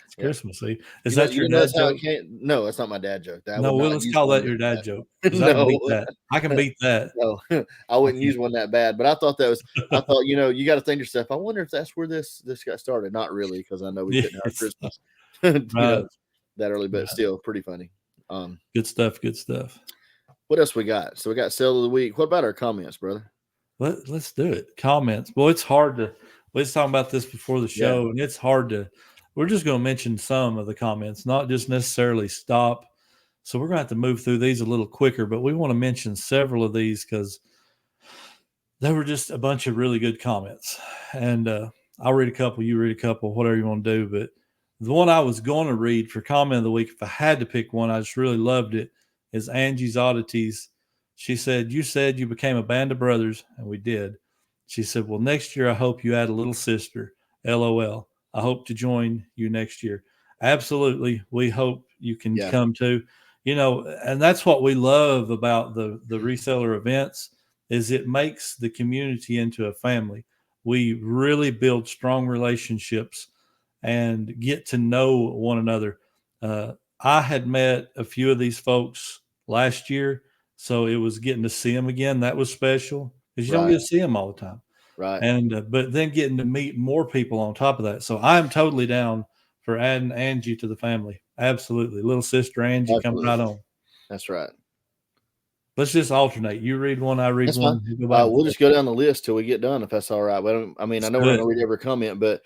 It's Christmas Eve. Is that your dad joke? No, that's not my dad joke. Let's call that your dad joke. No. I can beat that. No, I wouldn't use one that bad. But I thought you got to think to yourself, I wonder if that's where this got started. Not really, because I know we couldn't have Christmas that early, but still pretty funny. Good stuff. What else we got? So we got sale of the week. What about our comments, brother? Let's do it. Comments. Well, it's hard to. Let's talk about this before the show, and it's hard to. We're just going to mention some of the comments, not just necessarily stop. So we're going to have to move through these a little quicker, but we want to mention several of these because they were just a bunch of really good comments. And I'll read a couple, you read a couple, whatever you want to do. But the one I was going to read for comment of the week, if I had to pick one, I just really loved it, is Angie's Oddities. She said, "You said you became a band of brothers," and we did. She said, "Well, next year I hope you add a little sister. LOL. I hope to join you next year." Absolutely. We hope you can come to, and that's what we love about the reseller events is it makes the community into a family. We really build strong relationships and get to know one another. I had met a few of these folks last year, so it was getting to see them again. That was special because you don't get to see them all the time. Right. And, but then getting to meet more people on top of that. So I'm totally down for adding Angie to the family. Absolutely. Little sister Angie coming right on. That's right. Let's just alternate. You read one, I read one. We'll just go down the list till we get done, if that's all right. But I know we're going to read every comment, but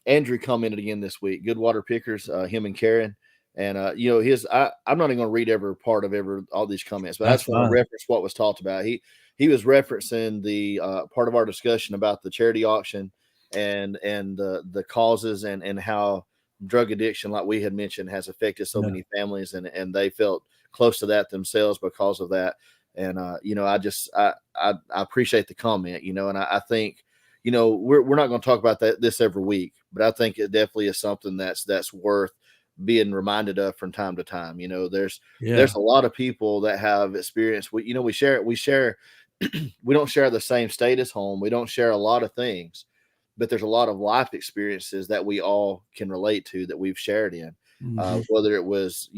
Andrew commented again this week. Good water pickers, him and Karen. And I'm not even going to read every part of all these comments, but I just want to reference what was talked about. He was referencing the part of our discussion about the charity auction and the causes and how drug addiction, like we had mentioned, has affected so many families, and they felt close to that themselves because of that. And I appreciate the comment, and I think, we're not going to talk about this every week, but I think it definitely is something that's worth being reminded of from time to time. There's a lot of people that have experience. We share, we don't share the same status home. We don't share a lot of things, but there's a lot of life experiences that we all can relate to that we've shared in, whether it was,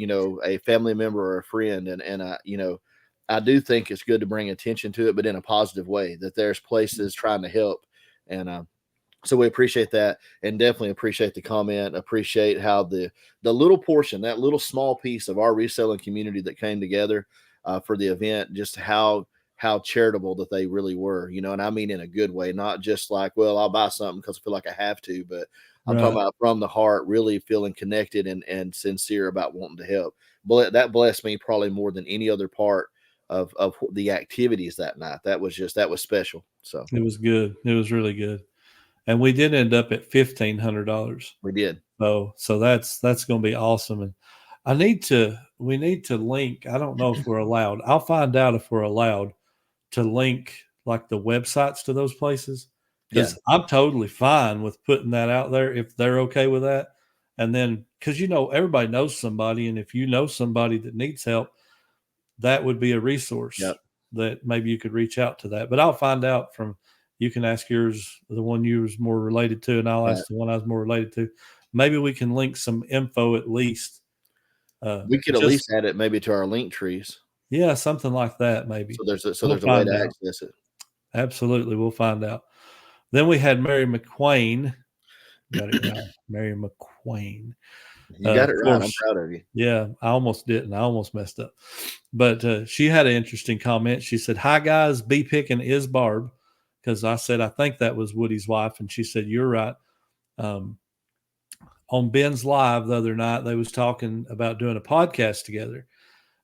a family member or a friend. And I do think it's good to bring attention to it, but in a positive way, that there's places trying to help. And so we appreciate that, and definitely appreciate the comment, appreciate how the little portion, that little small piece of our reselling community that came together for the event, just how charitable that they really were, and I mean in a good way, not just like, well, I'll buy something because I feel like I have to, but I'm talking about from the heart, really feeling connected and sincere about wanting to help. But that blessed me probably more than any other part of the activities that night. That was special. So it was good. It was really good. And we did end up at $1,500. We did. So that's going to be awesome. And we need to link. I don't know if we're allowed. I'll find out if we're allowed to link like the websites to those places. Because I'm totally fine with putting that out there if they're okay with that. And then, because everybody knows somebody, and if you know somebody that needs help, that would be a resource that maybe you could reach out to that. But I'll find out from. You can ask yours, the one you was more related to, and I'll ask the one I was more related to. Maybe we can link some info at least. We could at least add it maybe to our link trees. Yeah, something like that maybe. So there's a way to access it. Absolutely, we'll find out. Then we had Mary McQuain. Got it right. Mary McQuain. You got it right. I'm proud of you. Yeah, I almost didn't. I almost messed up. But she had an interesting comment. She said, "Hi, guys. B Pickin is Barb." Because I said, I think that was Woody's wife. And she said, you're right. On Ben's Live the other night, they was talking about doing a podcast together.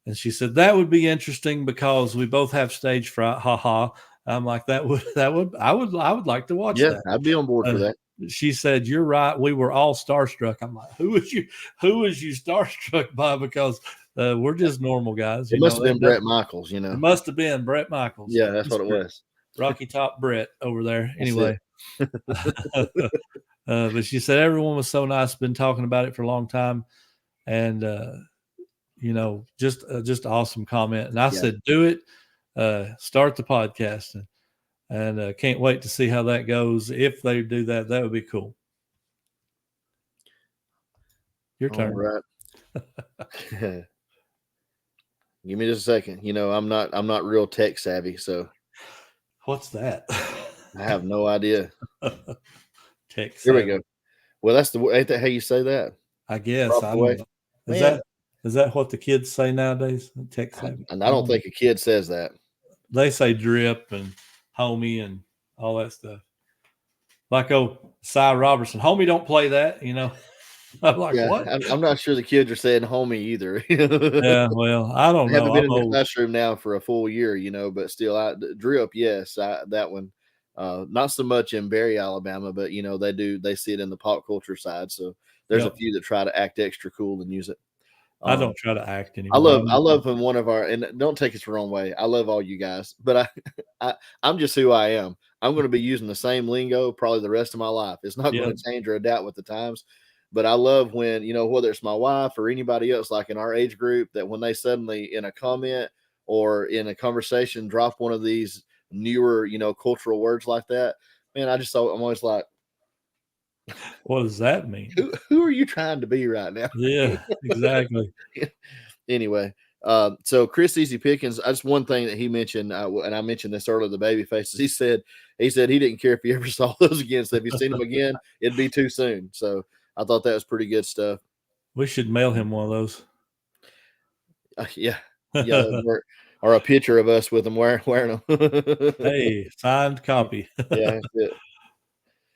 And she said, that would be interesting because we both have stage fright. Ha ha. I'm like, I would like to watch that. I'd be on board for that. She said, you're right. We were all starstruck. I'm like, who was you starstruck by? Because we're just normal guys. It must have been Brett Michaels, It must have been Brett Michaels. Yeah, that's what it was. Rocky Top Brett over there. Anyway, but she said everyone was so nice. Been talking about it for a long time, and just awesome comment. And I said, do it. Start the podcast, and can't wait to see how that goes. If they do that, that would be cool. Your turn. All right. Give me just a second. I'm not real tech savvy, so. What's that? I have no idea. Text. Here we go. Well, ain't that how you say that? I guess. Is that what the kids say nowadays? Text. And I don't think a kid says that. They say drip and homie and all that stuff. Like Cy Robertson, homie, don't play that. I'm like, what? I'm not sure the kids are saying homie either. Yeah, well, I don't know. I haven't been in the classroom now for a full year, but still, drip, yes, that one. Not so much in Berry, Alabama, but they see it in the pop culture side. So there's a few that try to act extra cool and use it. I don't try to act anymore. I love when one of our, and don't take it the wrong way, I love all you guys, but I'm just who I am. I'm going to be using the same lingo probably the rest of my life. It's not going to change or adapt with the times. But I love when, whether it's my wife or anybody else, like in our age group, that when they suddenly in a comment or in a conversation drop one of these newer, cultural words like that, man, I'm always like, what does that mean? Who are you trying to be right now? Yeah, exactly. Anyway, so Chris Easy Pickens, just one thing that he mentioned, and I mentioned this earlier, the baby faces. He said he didn't care if he ever saw those again. So if you seen them again, it'd be too soon. So I thought that was pretty good stuff. We should mail him one of those. Yeah, or a picture of us with them wearing them. Hey, signed copy. Yeah, that's it.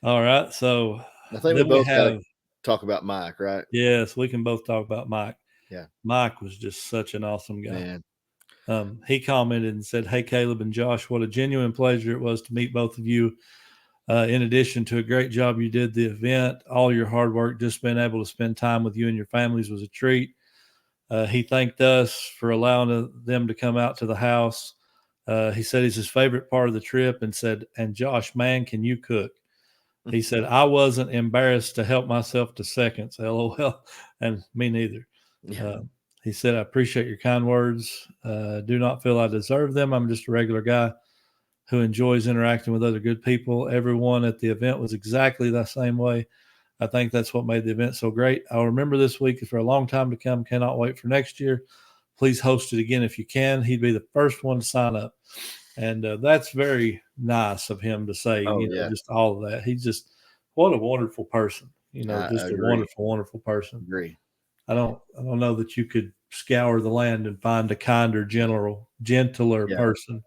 All right, so I think we both have talk about Mike, right? Yes, we can both talk about Mike. Yeah, Mike was just such an awesome guy. Man. He commented and said, "Hey, Caleb and Josh, what a genuine pleasure it was to meet both of you. In addition to a great job you did the event, all your hard work, just being able to spend time with you and your families was a treat." He thanked us for allowing them to come out to the house He said he's his favorite part of the trip, and said, "And Josh, man, can you cook?" He said, "I wasn't embarrassed to help myself to seconds." LOL, and me neither. Yeah. He said, "I appreciate your kind words. Do not feel I deserve them. I'm just a regular guy who enjoys interacting with other good people. Everyone at the event was exactly the same way. I think that's what made the event so great. I'll remember this week for a long time to come. Cannot wait for next year. Please host it again if you can." He'd be the first one to sign up. And that's very nice of him to say, just all of that. He's just, what a wonderful person, just a wonderful, wonderful person. Agree. I don't know that you could scour the land and find a kinder, gentler person.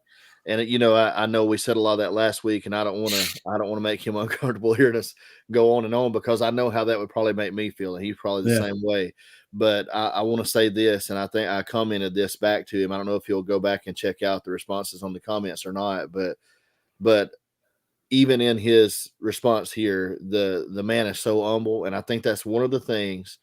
And I know we said a lot of that last week, and I don't want to make him uncomfortable hearing us go on and on, because I know how that would probably make me feel, and he's probably the same way. But I want to say this, and I think I commented this back to him. I don't know if he'll go back and check out the responses on the comments or not, but even in his response here, the man is so humble, and I think that's one of the things.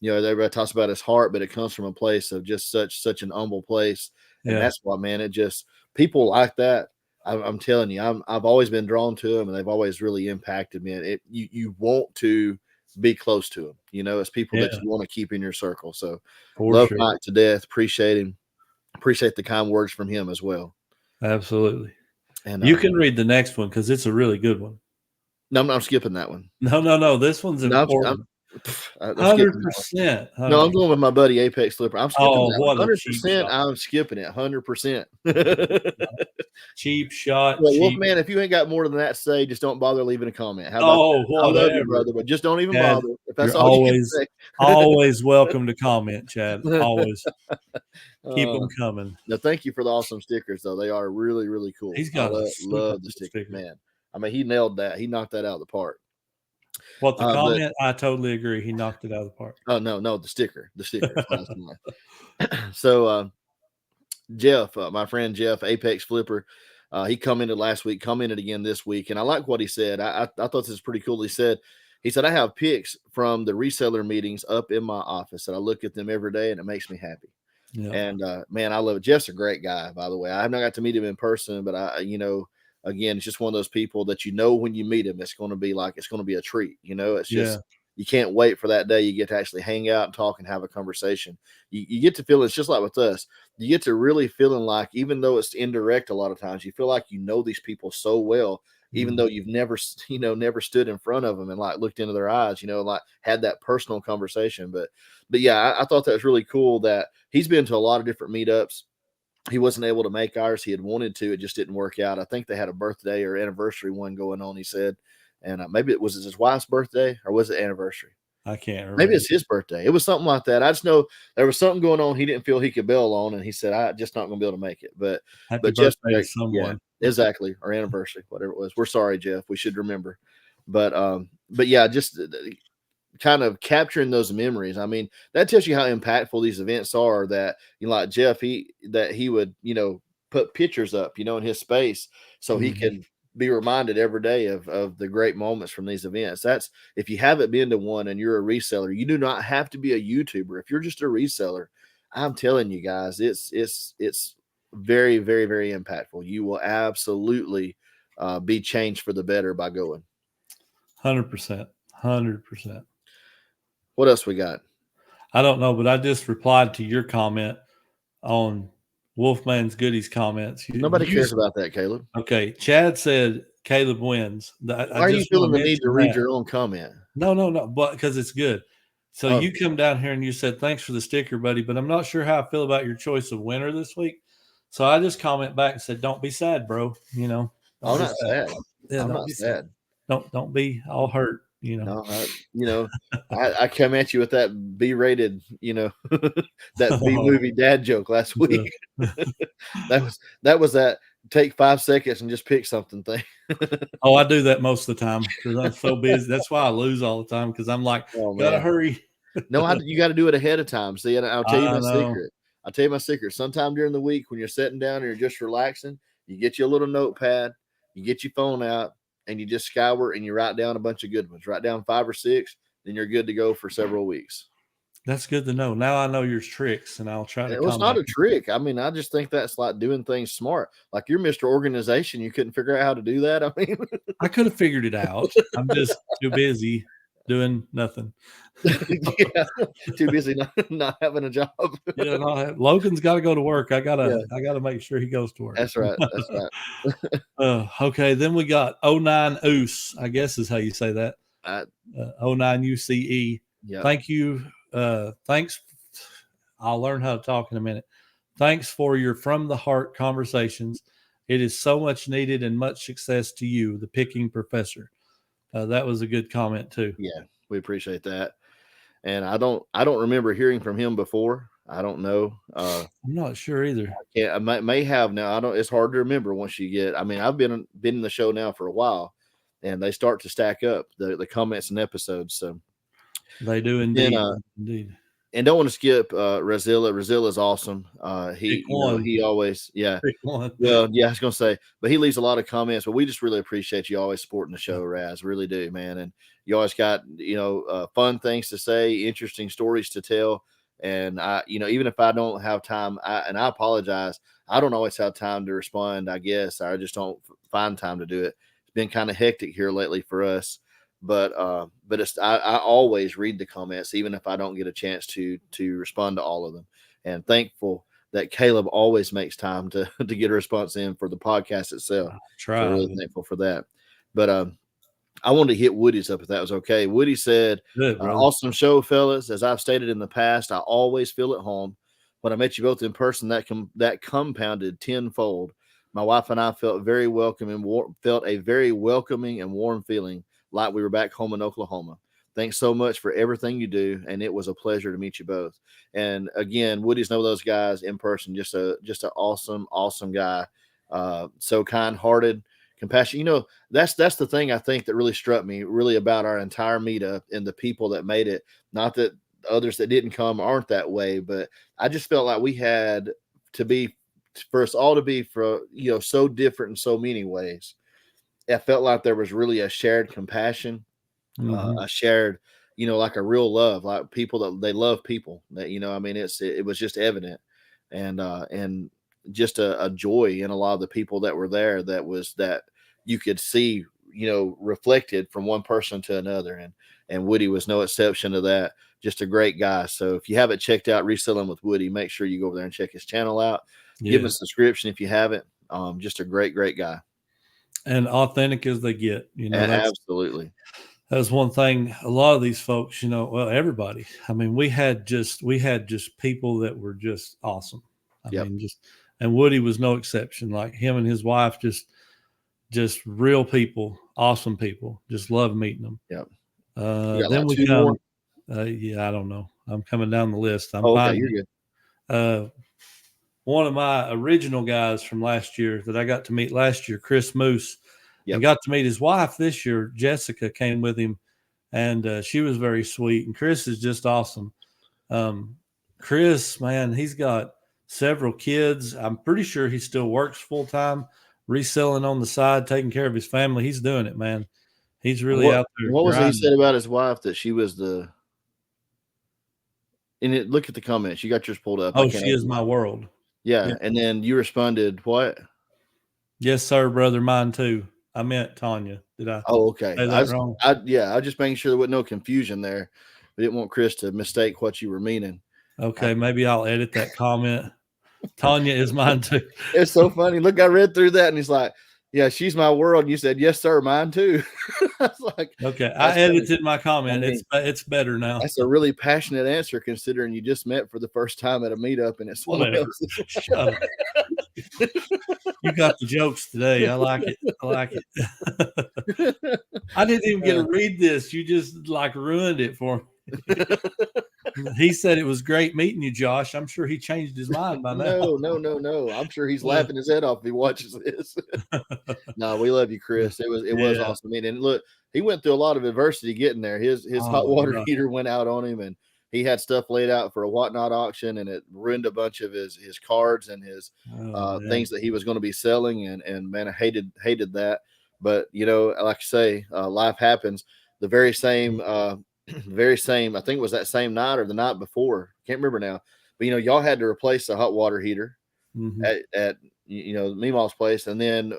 Everybody talks about his heart, but it comes from a place of just such an humble place, and that's why, man, it just. People like that, I'm telling you, I've always been drawn to them, and they've always really impacted me. You want to be close to them, it's people that you want to keep in your circle. So love Mike to death. Appreciate him. Appreciate the kind words from him as well. Absolutely. And you can read the next one, because it's a really good one. No, I'm skipping that one. No. This one's important. 100%. No, I'm going with my buddy Apex Flipper. I'm skipping that. 100%. I'm skipping it 100%. Cheap shot. Well, Wolfman, if you ain't got more than that to say, just don't bother leaving a comment. How about that? I love you, brother, but just don't even bother. If that's all you can say. Always welcome to comment, Chad. Always. Keep them coming. No, thank you for the awesome stickers, though. They are really, really cool. He's got love the stickers, man. I mean, he nailed that. He knocked that out of the park. What, the comment? I totally agree. He knocked it out of the park. Oh, no, the sticker. So, Jeff, my friend Jeff, Apex Flipper, he commented last week, commented again this week, and I like what he said. I thought this is pretty cool. He said, I have pics from the reseller meetings up in my office, and I look at them every day, and it makes me happy. Yeah. And man, I love it. Jeff's a great guy, by the way. I have not got to meet him in person, but again, it's just one of those people that when you meet him, it's going to be a treat. It's just you can't wait for that day you get to actually hang out and talk and have a conversation. You get to feel, it's just like with us. You get to really feeling like, even though it's indirect, a lot of times you feel like these people so well, even though you've never stood in front of them and like looked into their eyes, like had that personal conversation. But yeah, I thought that was really cool that he's been to a lot of different meetups. He wasn't able to make ours. He had wanted to. It just didn't work out. I think they had a birthday or anniversary one going on, he said. And maybe it was his wife's birthday, or was it anniversary? I can't remember. Maybe it's his birthday. It was something like that. I just know there was something going on he didn't feel he could bail on, and he said, "I'm just not going to be able to make it." But Jeff, exactly, our anniversary, whatever it was. We're sorry, Jeff. We should remember. But yeah, just kind of capturing those memories. I mean, that tells you how impactful these events are. That like Jeff, he would put pictures up, in his space, so he can be reminded every day of the great moments from these events. That's, if you haven't been to one and you're a reseller, you do not have to be a YouTuber. If you're just a reseller, I'm telling you guys, it's very, very, very impactful. You will absolutely be changed for the better by going. 100%. What else we got? I don't know, but I just replied to your comment on Wolfman's Goodies comments. Nobody cares about that, Caleb. Okay. Chad said Caleb wins. Why are you feeling the need to read your own comment? No, but because it's good. So you come down here and you said, "Thanks for the sticker, buddy, but I'm not sure how I feel about your choice of winner this week." So I just comment back and said, "Don't be sad, bro. I'm not sad. Yeah, I'm not sad. Don't be all hurt. No, I come at you with that B-rated, that B-movie dad joke last week. that was that take 5 seconds and just pick something thing. Oh, I do that most of the time because I'm so busy. That's why I lose all the time, because I'm like, gotta hurry. No, you got to do it ahead of time. See, and I'll tell you my secret. I'll tell you my secret. Sometime during the week when you're sitting down and you're just relaxing, you get you a little notepad, you get your phone out, and you just scour and you write down a bunch of good ones. Write down 5 or 6, then you're good to go for several weeks. That's good to know. Now I know your tricks, and I'll try to. It was not a trick. I mean, I just think that's like doing things smart. Like you're Mr. Organization. You couldn't figure out how to do that. I mean, I could have figured it out. I'm just too busy doing nothing. Yeah, too busy not having a job. Yeah, no, Logan's got to go to work. I gotta make sure he goes to work. That's right. That's right. Okay, then we got 09 Oos, I guess is how you say that. 09 UCE. Yeah. Thank you. Thanks. I'll learn how to talk in a minute. Thanks for your from the heart conversations. It is so much needed, and much success to you, the Pickin professor. That was a good comment too. Yeah, we appreciate that. And I don't remember hearing from him before. I don't know. I'm not sure either. I may have now. It's hard to remember once you get. I mean, I've been in the show now for a while, and they start to stack up the comments and episodes. So they do indeed. Indeed. And don't want to skip Razilla. Razilla is awesome. He always, yeah. Well, yeah, I was gonna say, but he leaves a lot of comments. But we just really appreciate you always supporting the show, Raz. Really do, man. And you always got fun things to say, interesting stories to tell. And I, even if I don't have time, and I apologize, I don't always have time to respond. I guess I just don't find time to do it. It's been kind of hectic here lately for us. But I always read the comments, even if I don't get a chance to respond to all of them. And thankful that Caleb always makes time to get a response in for the podcast itself. So really thankful for that. But I wanted to hit Woody's up if that was okay. Woody said, awesome show, fellas. As I've stated in the past, I always feel at home. When I met you both in person, that compounded tenfold. My wife and I felt very welcome and felt a very welcoming and warm feeling, like we were back home in Oklahoma. Thanks so much for everything you do, and it was a pleasure to meet you both. And again, Woody's know those guys in person. Just an awesome guy. So kind-hearted, compassionate. That's the thing I think that really struck me really about our entire meetup and the people that made it. Not that others that didn't come aren't that way, but I just felt like we had to be, for us all to be so different in so many ways. It felt like there was really a shared compassion, a shared, like a real love, like people that they love people that, I mean, it was just evident and just a joy in a lot of the people that were there that you could see, reflected from one person to another. And Woody was no exception to that. Just a great guy. So if you haven't checked out Reselling with Woody, make sure you go over there and check his channel out. Yeah. Give him a subscription if you haven't. Just a great guy. And authentic as they get, absolutely. That's one thing. A lot of these folks, everybody. I mean, we had just people that were just awesome. I mean, and Woody was no exception. Like him and his wife, just real people, awesome people. Just love meeting them. Yep. Then we come. I don't know. I'm coming down the list. I'm okay, you're good. One of my original guys from last year that I got to meet last year, Chris Moose, and got to meet his wife this year. Jessica came with him, and she was very sweet. And Chris is just awesome. Chris, man, he's got several kids. I'm pretty sure he still works full time, reselling on the side, taking care of his family. He's doing it, man. He's really out there. What was it he said about his wife that she was look at the comments. You got yours pulled up. Oh, she is my world. Yeah, and then you responded, what? Yes, sir, brother. Mine too. I meant Tanya. Did I? Oh, okay. Say that wrong? I was just making sure there wasn't no confusion there. We didn't want Chris to mistake what you were meaning. Okay, maybe I'll edit that comment. Tanya is mine too. It's so funny. Look, I read through that, and he's like, "Yeah, she's my world." And you said, "Yes, sir, mine too." I was like, "Okay, I edited my comment. I mean, it's better now." That's a really passionate answer, considering you just met for the first time at a meetup, and it's someone else. Shut up. You got the jokes today. I like it. I didn't even get to read this. You just ruined it for me. He said it was great meeting you, Josh. I'm sure he changed his mind by now. No. I'm sure he's laughing his head off if he watches this. No, we love you, Chris. It was awesome. And look, he went through a lot of adversity getting there. His hot water heater went out on him, and he had stuff laid out for a whatnot auction, and it ruined a bunch of his cards and his things that he was going to be selling. And man, I hated that. But like I say, life happens. The very same very same, I think it was that same night or the night before. Can't remember now. But, y'all had to replace the hot water heater at Meemaw's place. And then,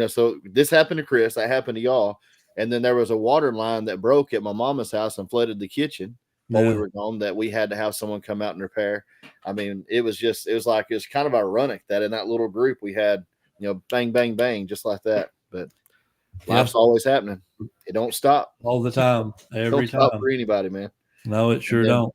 so this happened to Chris. That happened to y'all. And then there was a water line that broke at my mama's house and flooded the kitchen while we were gone, that we had to have someone come out and repair. I mean, it was kind of ironic that in that little group we had, bang, bang, bang, just like that. But life's always happening. It don't stop all the time. Every time. Stop for anybody, man. No, it sure don't.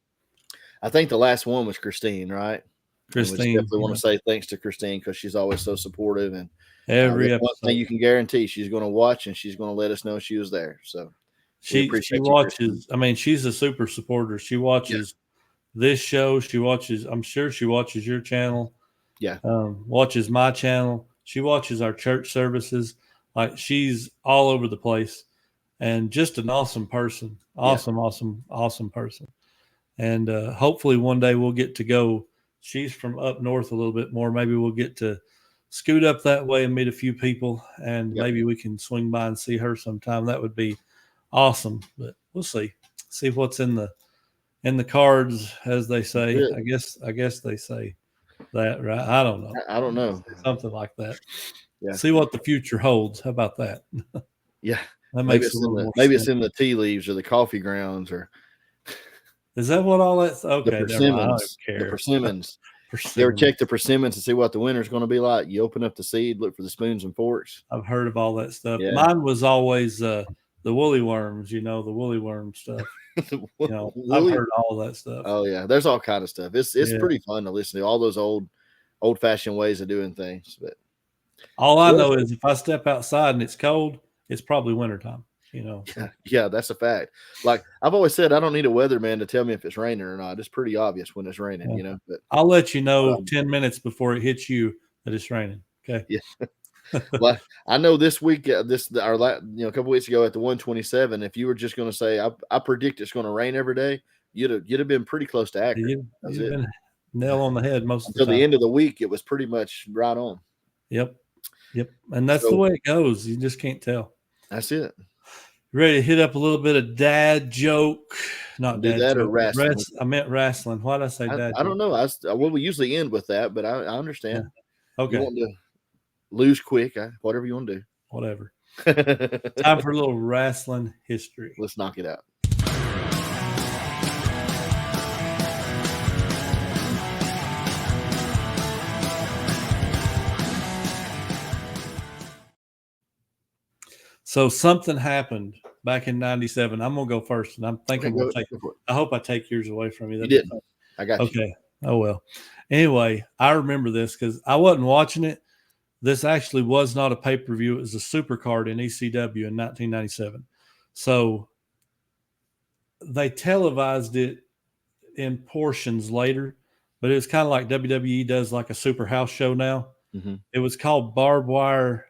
I think the last one was Christine, right? Christine. We definitely want to say thanks to Christine, because she's always so supportive, and every episode. One thing you can guarantee, she's going to watch and she's going to let us know she was there. So she watches. I mean, she's a super supporter. She watches this show. She watches. I'm sure she watches your channel. Yeah. Watches my channel. She watches our church services. Like, she's all over the place, and just an awesome person. Awesome person. And hopefully one day we'll get to go. She's from up north a little bit more. Maybe we'll get to scoot up that way and meet a few people, and maybe we can swing by and see her sometime. That would be awesome. But we'll see what's in the cards, as they say. I guess they say that, right? I don't know. I don't know. Something like that. Yeah. See what the future holds. How about that? Yeah. That makes maybe it's in the tea leaves or the coffee grounds, or is that what all that's okay? The persimmons. The persimmons. You ever check the persimmons to see what the winter's going to be like? You open up the seed, look for the spoons and forks. I've heard of all that stuff. Yeah. Mine was always the woolly worms, the woolly worm stuff. I've heard all that stuff. Oh yeah, there's all kind of stuff. It's pretty fun to listen to, all those old fashioned ways of doing things. But all I know is if I step outside and it's cold, it's probably wintertime. Yeah, that's a fact. Like I've always said, I don't need a weatherman to tell me if it's raining or not. It's pretty obvious when it's raining, But I'll let you know 10 minutes before it hits you that it's raining. Okay. Yeah. Well, I know this week, a couple weeks ago at the 127, if you were just going to say, I predict it's going to rain every day, you'd have been pretty close to accurate. You'd been nail on the head most of the time. Until the end of the week, it was pretty much right on. Yep. And that's the way it goes. You just can't tell. That's it. Ready to hit up a little bit of dad joke? Not dad joke. Or wrestling. I meant wrestling. Why did I say dad? I don't know. We usually end with that, but I understand. Yeah. Okay. You want to lose quick? Whatever you want to do. Whatever. Time for a little wrestling history. Let's knock it out. So something happened back in '97. I'm gonna go first, and I'm thinking I hope I take yours away from you. You didn't. I got you. Okay. Oh well. Anyway, I remember this because I wasn't watching it. This actually was not a pay-per-view. It was a super card in ECW in 1997. So they televised it in portions later, but it was kind of like WWE does, like a super house show now. Mm-hmm. It was called Barbed Wire.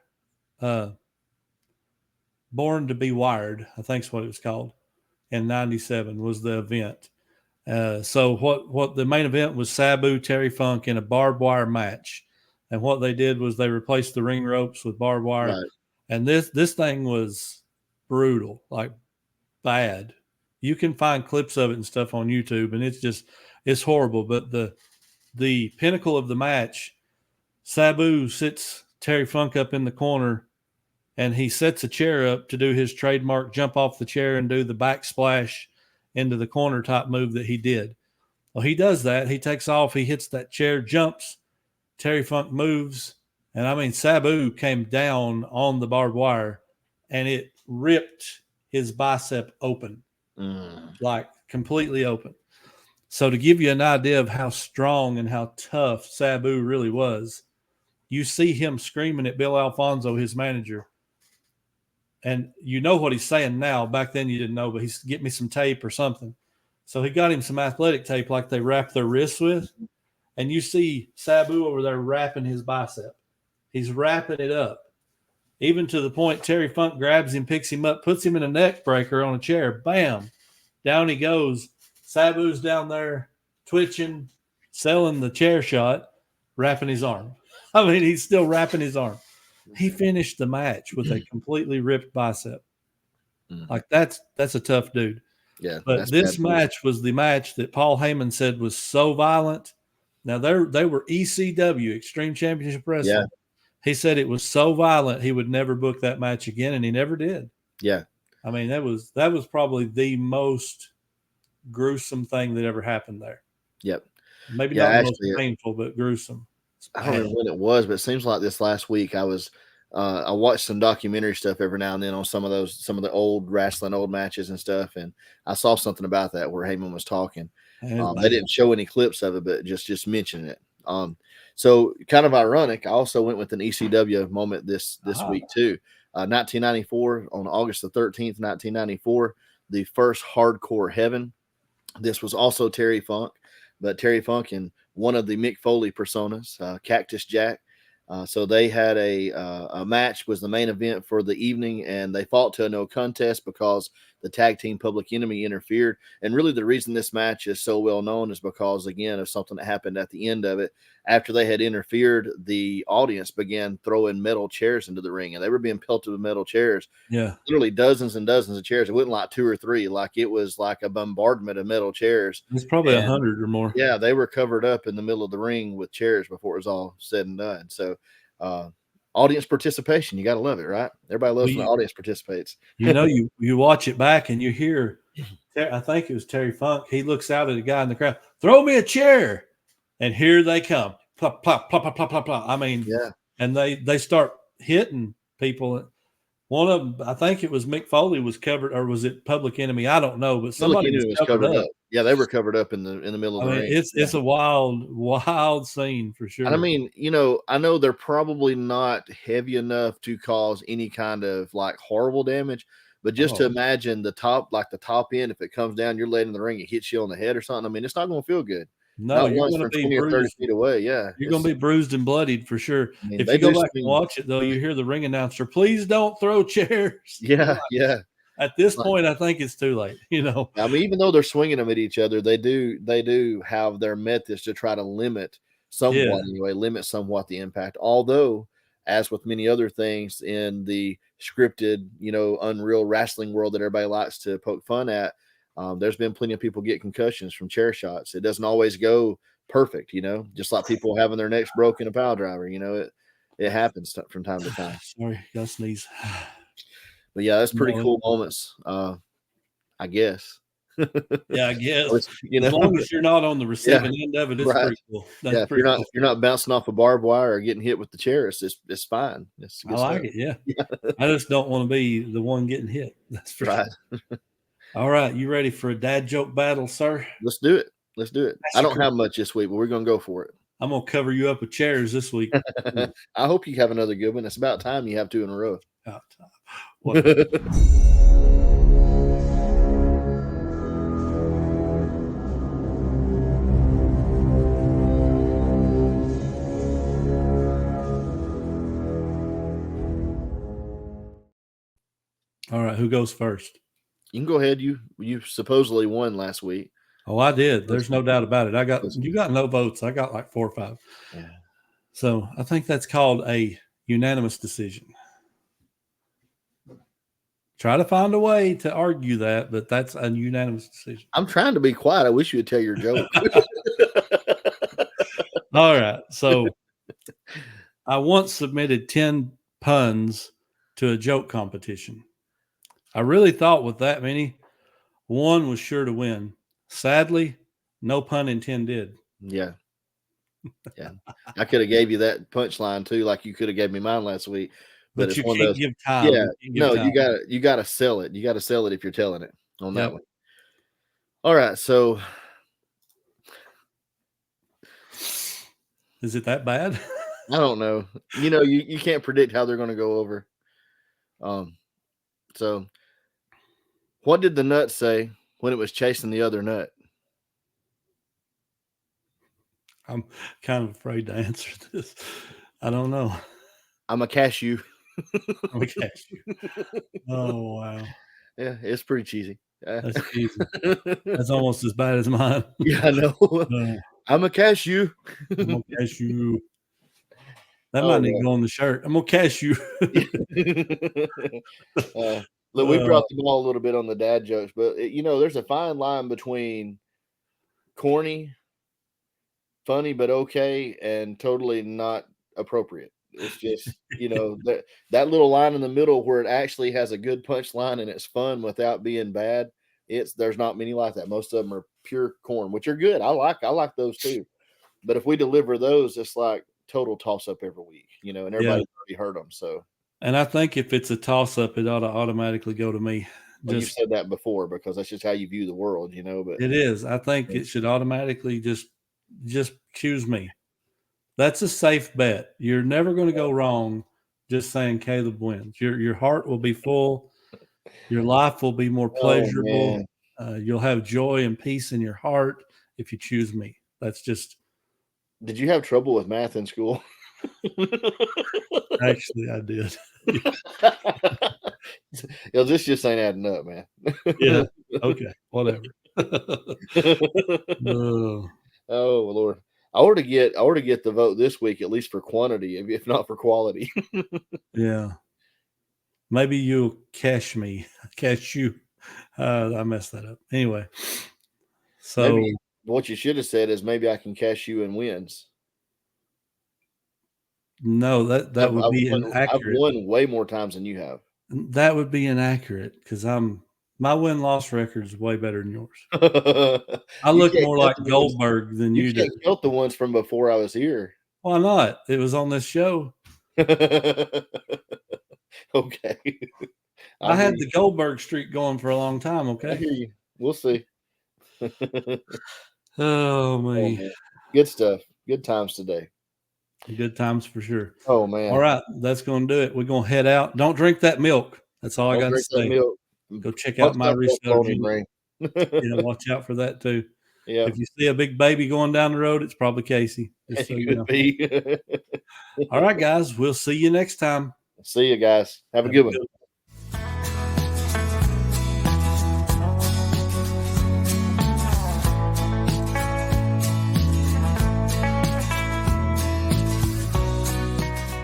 Born to be Wired, I think is what it was called, in 97 was the event. So what the main event was Sabu, Terry Funk in a barbed wire match. And what they did was they replaced the ring ropes with barbed wire. Right. And this thing was brutal, like bad. You can find clips of it and stuff on YouTube, and it's horrible. But the pinnacle of the match, Sabu sits Terry Funk up in the corner, and he sets a chair up to do his trademark jump off the chair and do the backsplash into the corner type move that he did. Well, he does that. He takes off. He hits that chair, jumps. Terry Funk moves. And, I mean, Sabu came down on the barbed wire, and it ripped his bicep open, like completely open. So to give you an idea of how strong and how tough Sabu really was, you see him screaming at Bill Alfonso, his manager. And you know what he's saying now. Back then you didn't know, but he's get me some tape or something. So he got him some athletic tape like they wrap their wrists with. And you see Sabu over there wrapping his bicep. He's wrapping it up. Even to the point Terry Funk grabs him, picks him up, puts him in a neck breaker on a chair. Bam. Down he goes. Sabu's down there twitching, selling the chair shot, wrapping his arm. I mean, he's still wrapping his arm. He finished the match with a completely ripped bicep. Like that's a tough dude. Yeah. But this match was the match that Paul Heyman said was so violent. Now they were ECW, Extreme Championship Wrestling. Yeah. He said it was so violent he would never book that match again, and he never did. Yeah. I mean, that was probably the most gruesome thing that ever happened there. Yep. Maybe not the most painful, but gruesome. I don't remember when it was, but it seems like this last week I watched some documentary stuff every now and then on some of the old wrestling, old matches and stuff. And I saw something about that where Heyman was talking. They didn't show any clips of it, but just mentioning it. So kind of ironic. I also went with an ECW moment this week too. 1994 on August the 13th, 1994, the first Hardcore Heaven. This was also Terry Funk, but Terry Funk and one of the Mick Foley personas, Cactus Jack. So they had a match, was the main event for the evening, and they fought to a no contest because the tag team Public Enemy interfered. And really the reason this match is so well known is because, again, of something that happened at the end of it. After they had interfered, the audience began throwing metal chairs into the ring, and they were being pelted with metal chairs. Yeah. Literally dozens and dozens of chairs. It wasn't like 2 or 3. Like it was like a bombardment of metal chairs. It's probably 100 or more. Yeah, they were covered up in the middle of the ring with chairs before it was all said and done. So audience participation, you got to love it, right? Everybody loves when the audience participates. You watch it back and you hear, I think it was Terry Funk. He looks out at a guy in the crowd, throw me a chair. And here they come. Plop, plop, plop, plop, plop, plop, plop. I mean, yeah. And they start hitting people. One of them, I think it was Mick Foley was covered, or was it Public Enemy? I don't know, but somebody was covered up. Yeah, they were covered up in the middle of the ring. It's a wild scene for sure. And I mean, I know they're probably not heavy enough to cause any kind of like horrible damage, but just to imagine the top end, if it comes down, you're laying in the ring, it hits you on the head or something. I mean, it's not going to feel good. No, you're going to be 20 or 30 feet away. Yeah, you're going to be bruised and bloodied for sure. I mean, if you go back and watch it, though, you hear the ring announcer, "Please don't throw chairs." Yeah, yeah. At this point, I think it's too late. I mean, even though they're swinging them at each other, they do have their methods to try to limit somewhat the impact. Although, as with many other things in the scripted, unreal wrestling world that everybody likes to poke fun at. There's been plenty of people get concussions from chair shots. It doesn't always go perfect, just like people having their necks broken a pile driver, it happens from time to time. Sorry, got to sneeze. But yeah, that's pretty cool moments. I guess. Yeah, I guess. As long as you're not on the receiving end of it, it's pretty cool. That's pretty cool. If you're not bouncing off a barbed wire or getting hit with the chair, it's fine. I like it. Yeah. I just don't want to be the one getting hit. That's for sure. All right, you ready for a dad joke battle, sir? Let's do it. I don't have much this week, but we're going to go for it. I'm going to cover you up with chairs this week. I hope you have another good one. It's about time you have 2 in a row. About time. All right, who goes first? You can go ahead. You supposedly won last week. Oh, I did. There's no doubt about it. You got no votes. I got like 4 or 5. Yeah. So I think that's called a unanimous decision. Try to find a way to argue that, but that's a unanimous decision. I'm trying to be quiet. I wish you would tell your joke. All right. So I once submitted 10 puns to a joke competition. I really thought with that many, one was sure to win. Sadly, no pun intended. Yeah. Yeah. I could have gave you that punchline too, like you could have gave me mine last week. But you can't give time. Yeah. You gotta sell it. You gotta sell it if you're telling it on that one. All right. So is it that bad? I don't know. You can't predict how they're gonna go over. So what did the nut say when it was chasing the other nut? I'm kind of afraid to answer this. I don't know. I'm a cashew. I'm a cashew. Oh, wow. Yeah, it's pretty cheesy. That's cheesy. That's almost as bad as mine. Yeah, I know. I'm a cashew. I'm a cashew. That might need to go on the shirt. I'm a cashew. Look, we brought the ball a little bit on the dad jokes, but there's a fine line between corny, funny but okay, and totally not appropriate. It's just that little line in the middle where it actually has a good punchline and it's fun without being bad. There's not many like that. Most of them are pure corn, which are good. I like those too. But if we deliver those, it's like total toss up every week, and everybody's already heard them. So, and I think if it's a toss up, it ought to automatically go to me. Well, you've said that before because that's just how you view the world, But it is. I think it should automatically just choose me. That's a safe bet. You're never going to go wrong just saying Caleb wins. Your heart will be full. Your life will be more pleasurable. You'll have joy and peace in your heart if you choose me. That's just. Did you have trouble with math in school? Actually, I did. This just ain't adding up, man. Yeah. Okay. Whatever. Oh Lord. I ought to get the vote this week, at least for quantity, if not for quality. Yeah. Maybe you'll cash you. I messed that up. Anyway. So maybe what you should have said is maybe I can cash you in wins. No, that would be inaccurate. I've won way more times than you have. That would be inaccurate because my win-loss record is way better than yours. I look more like Goldberg than you do. You can't count the ones from before I was here. Why not? It was on this show. Okay. I had the Goldberg streak going for a long time, okay? I hear you. We'll see. Oh, man. Good stuff. Good times today. Good times for sure. Oh, man. All right. That's going to do it. We're going to head out. Don't drink that milk. That's all I got to say. Milk. Go check out my reseller. Watch out for that too. Yeah. If you see a big baby going down the road, it's probably Casey. It could be. All right, guys. We'll see you next time. See you guys. Have a good one.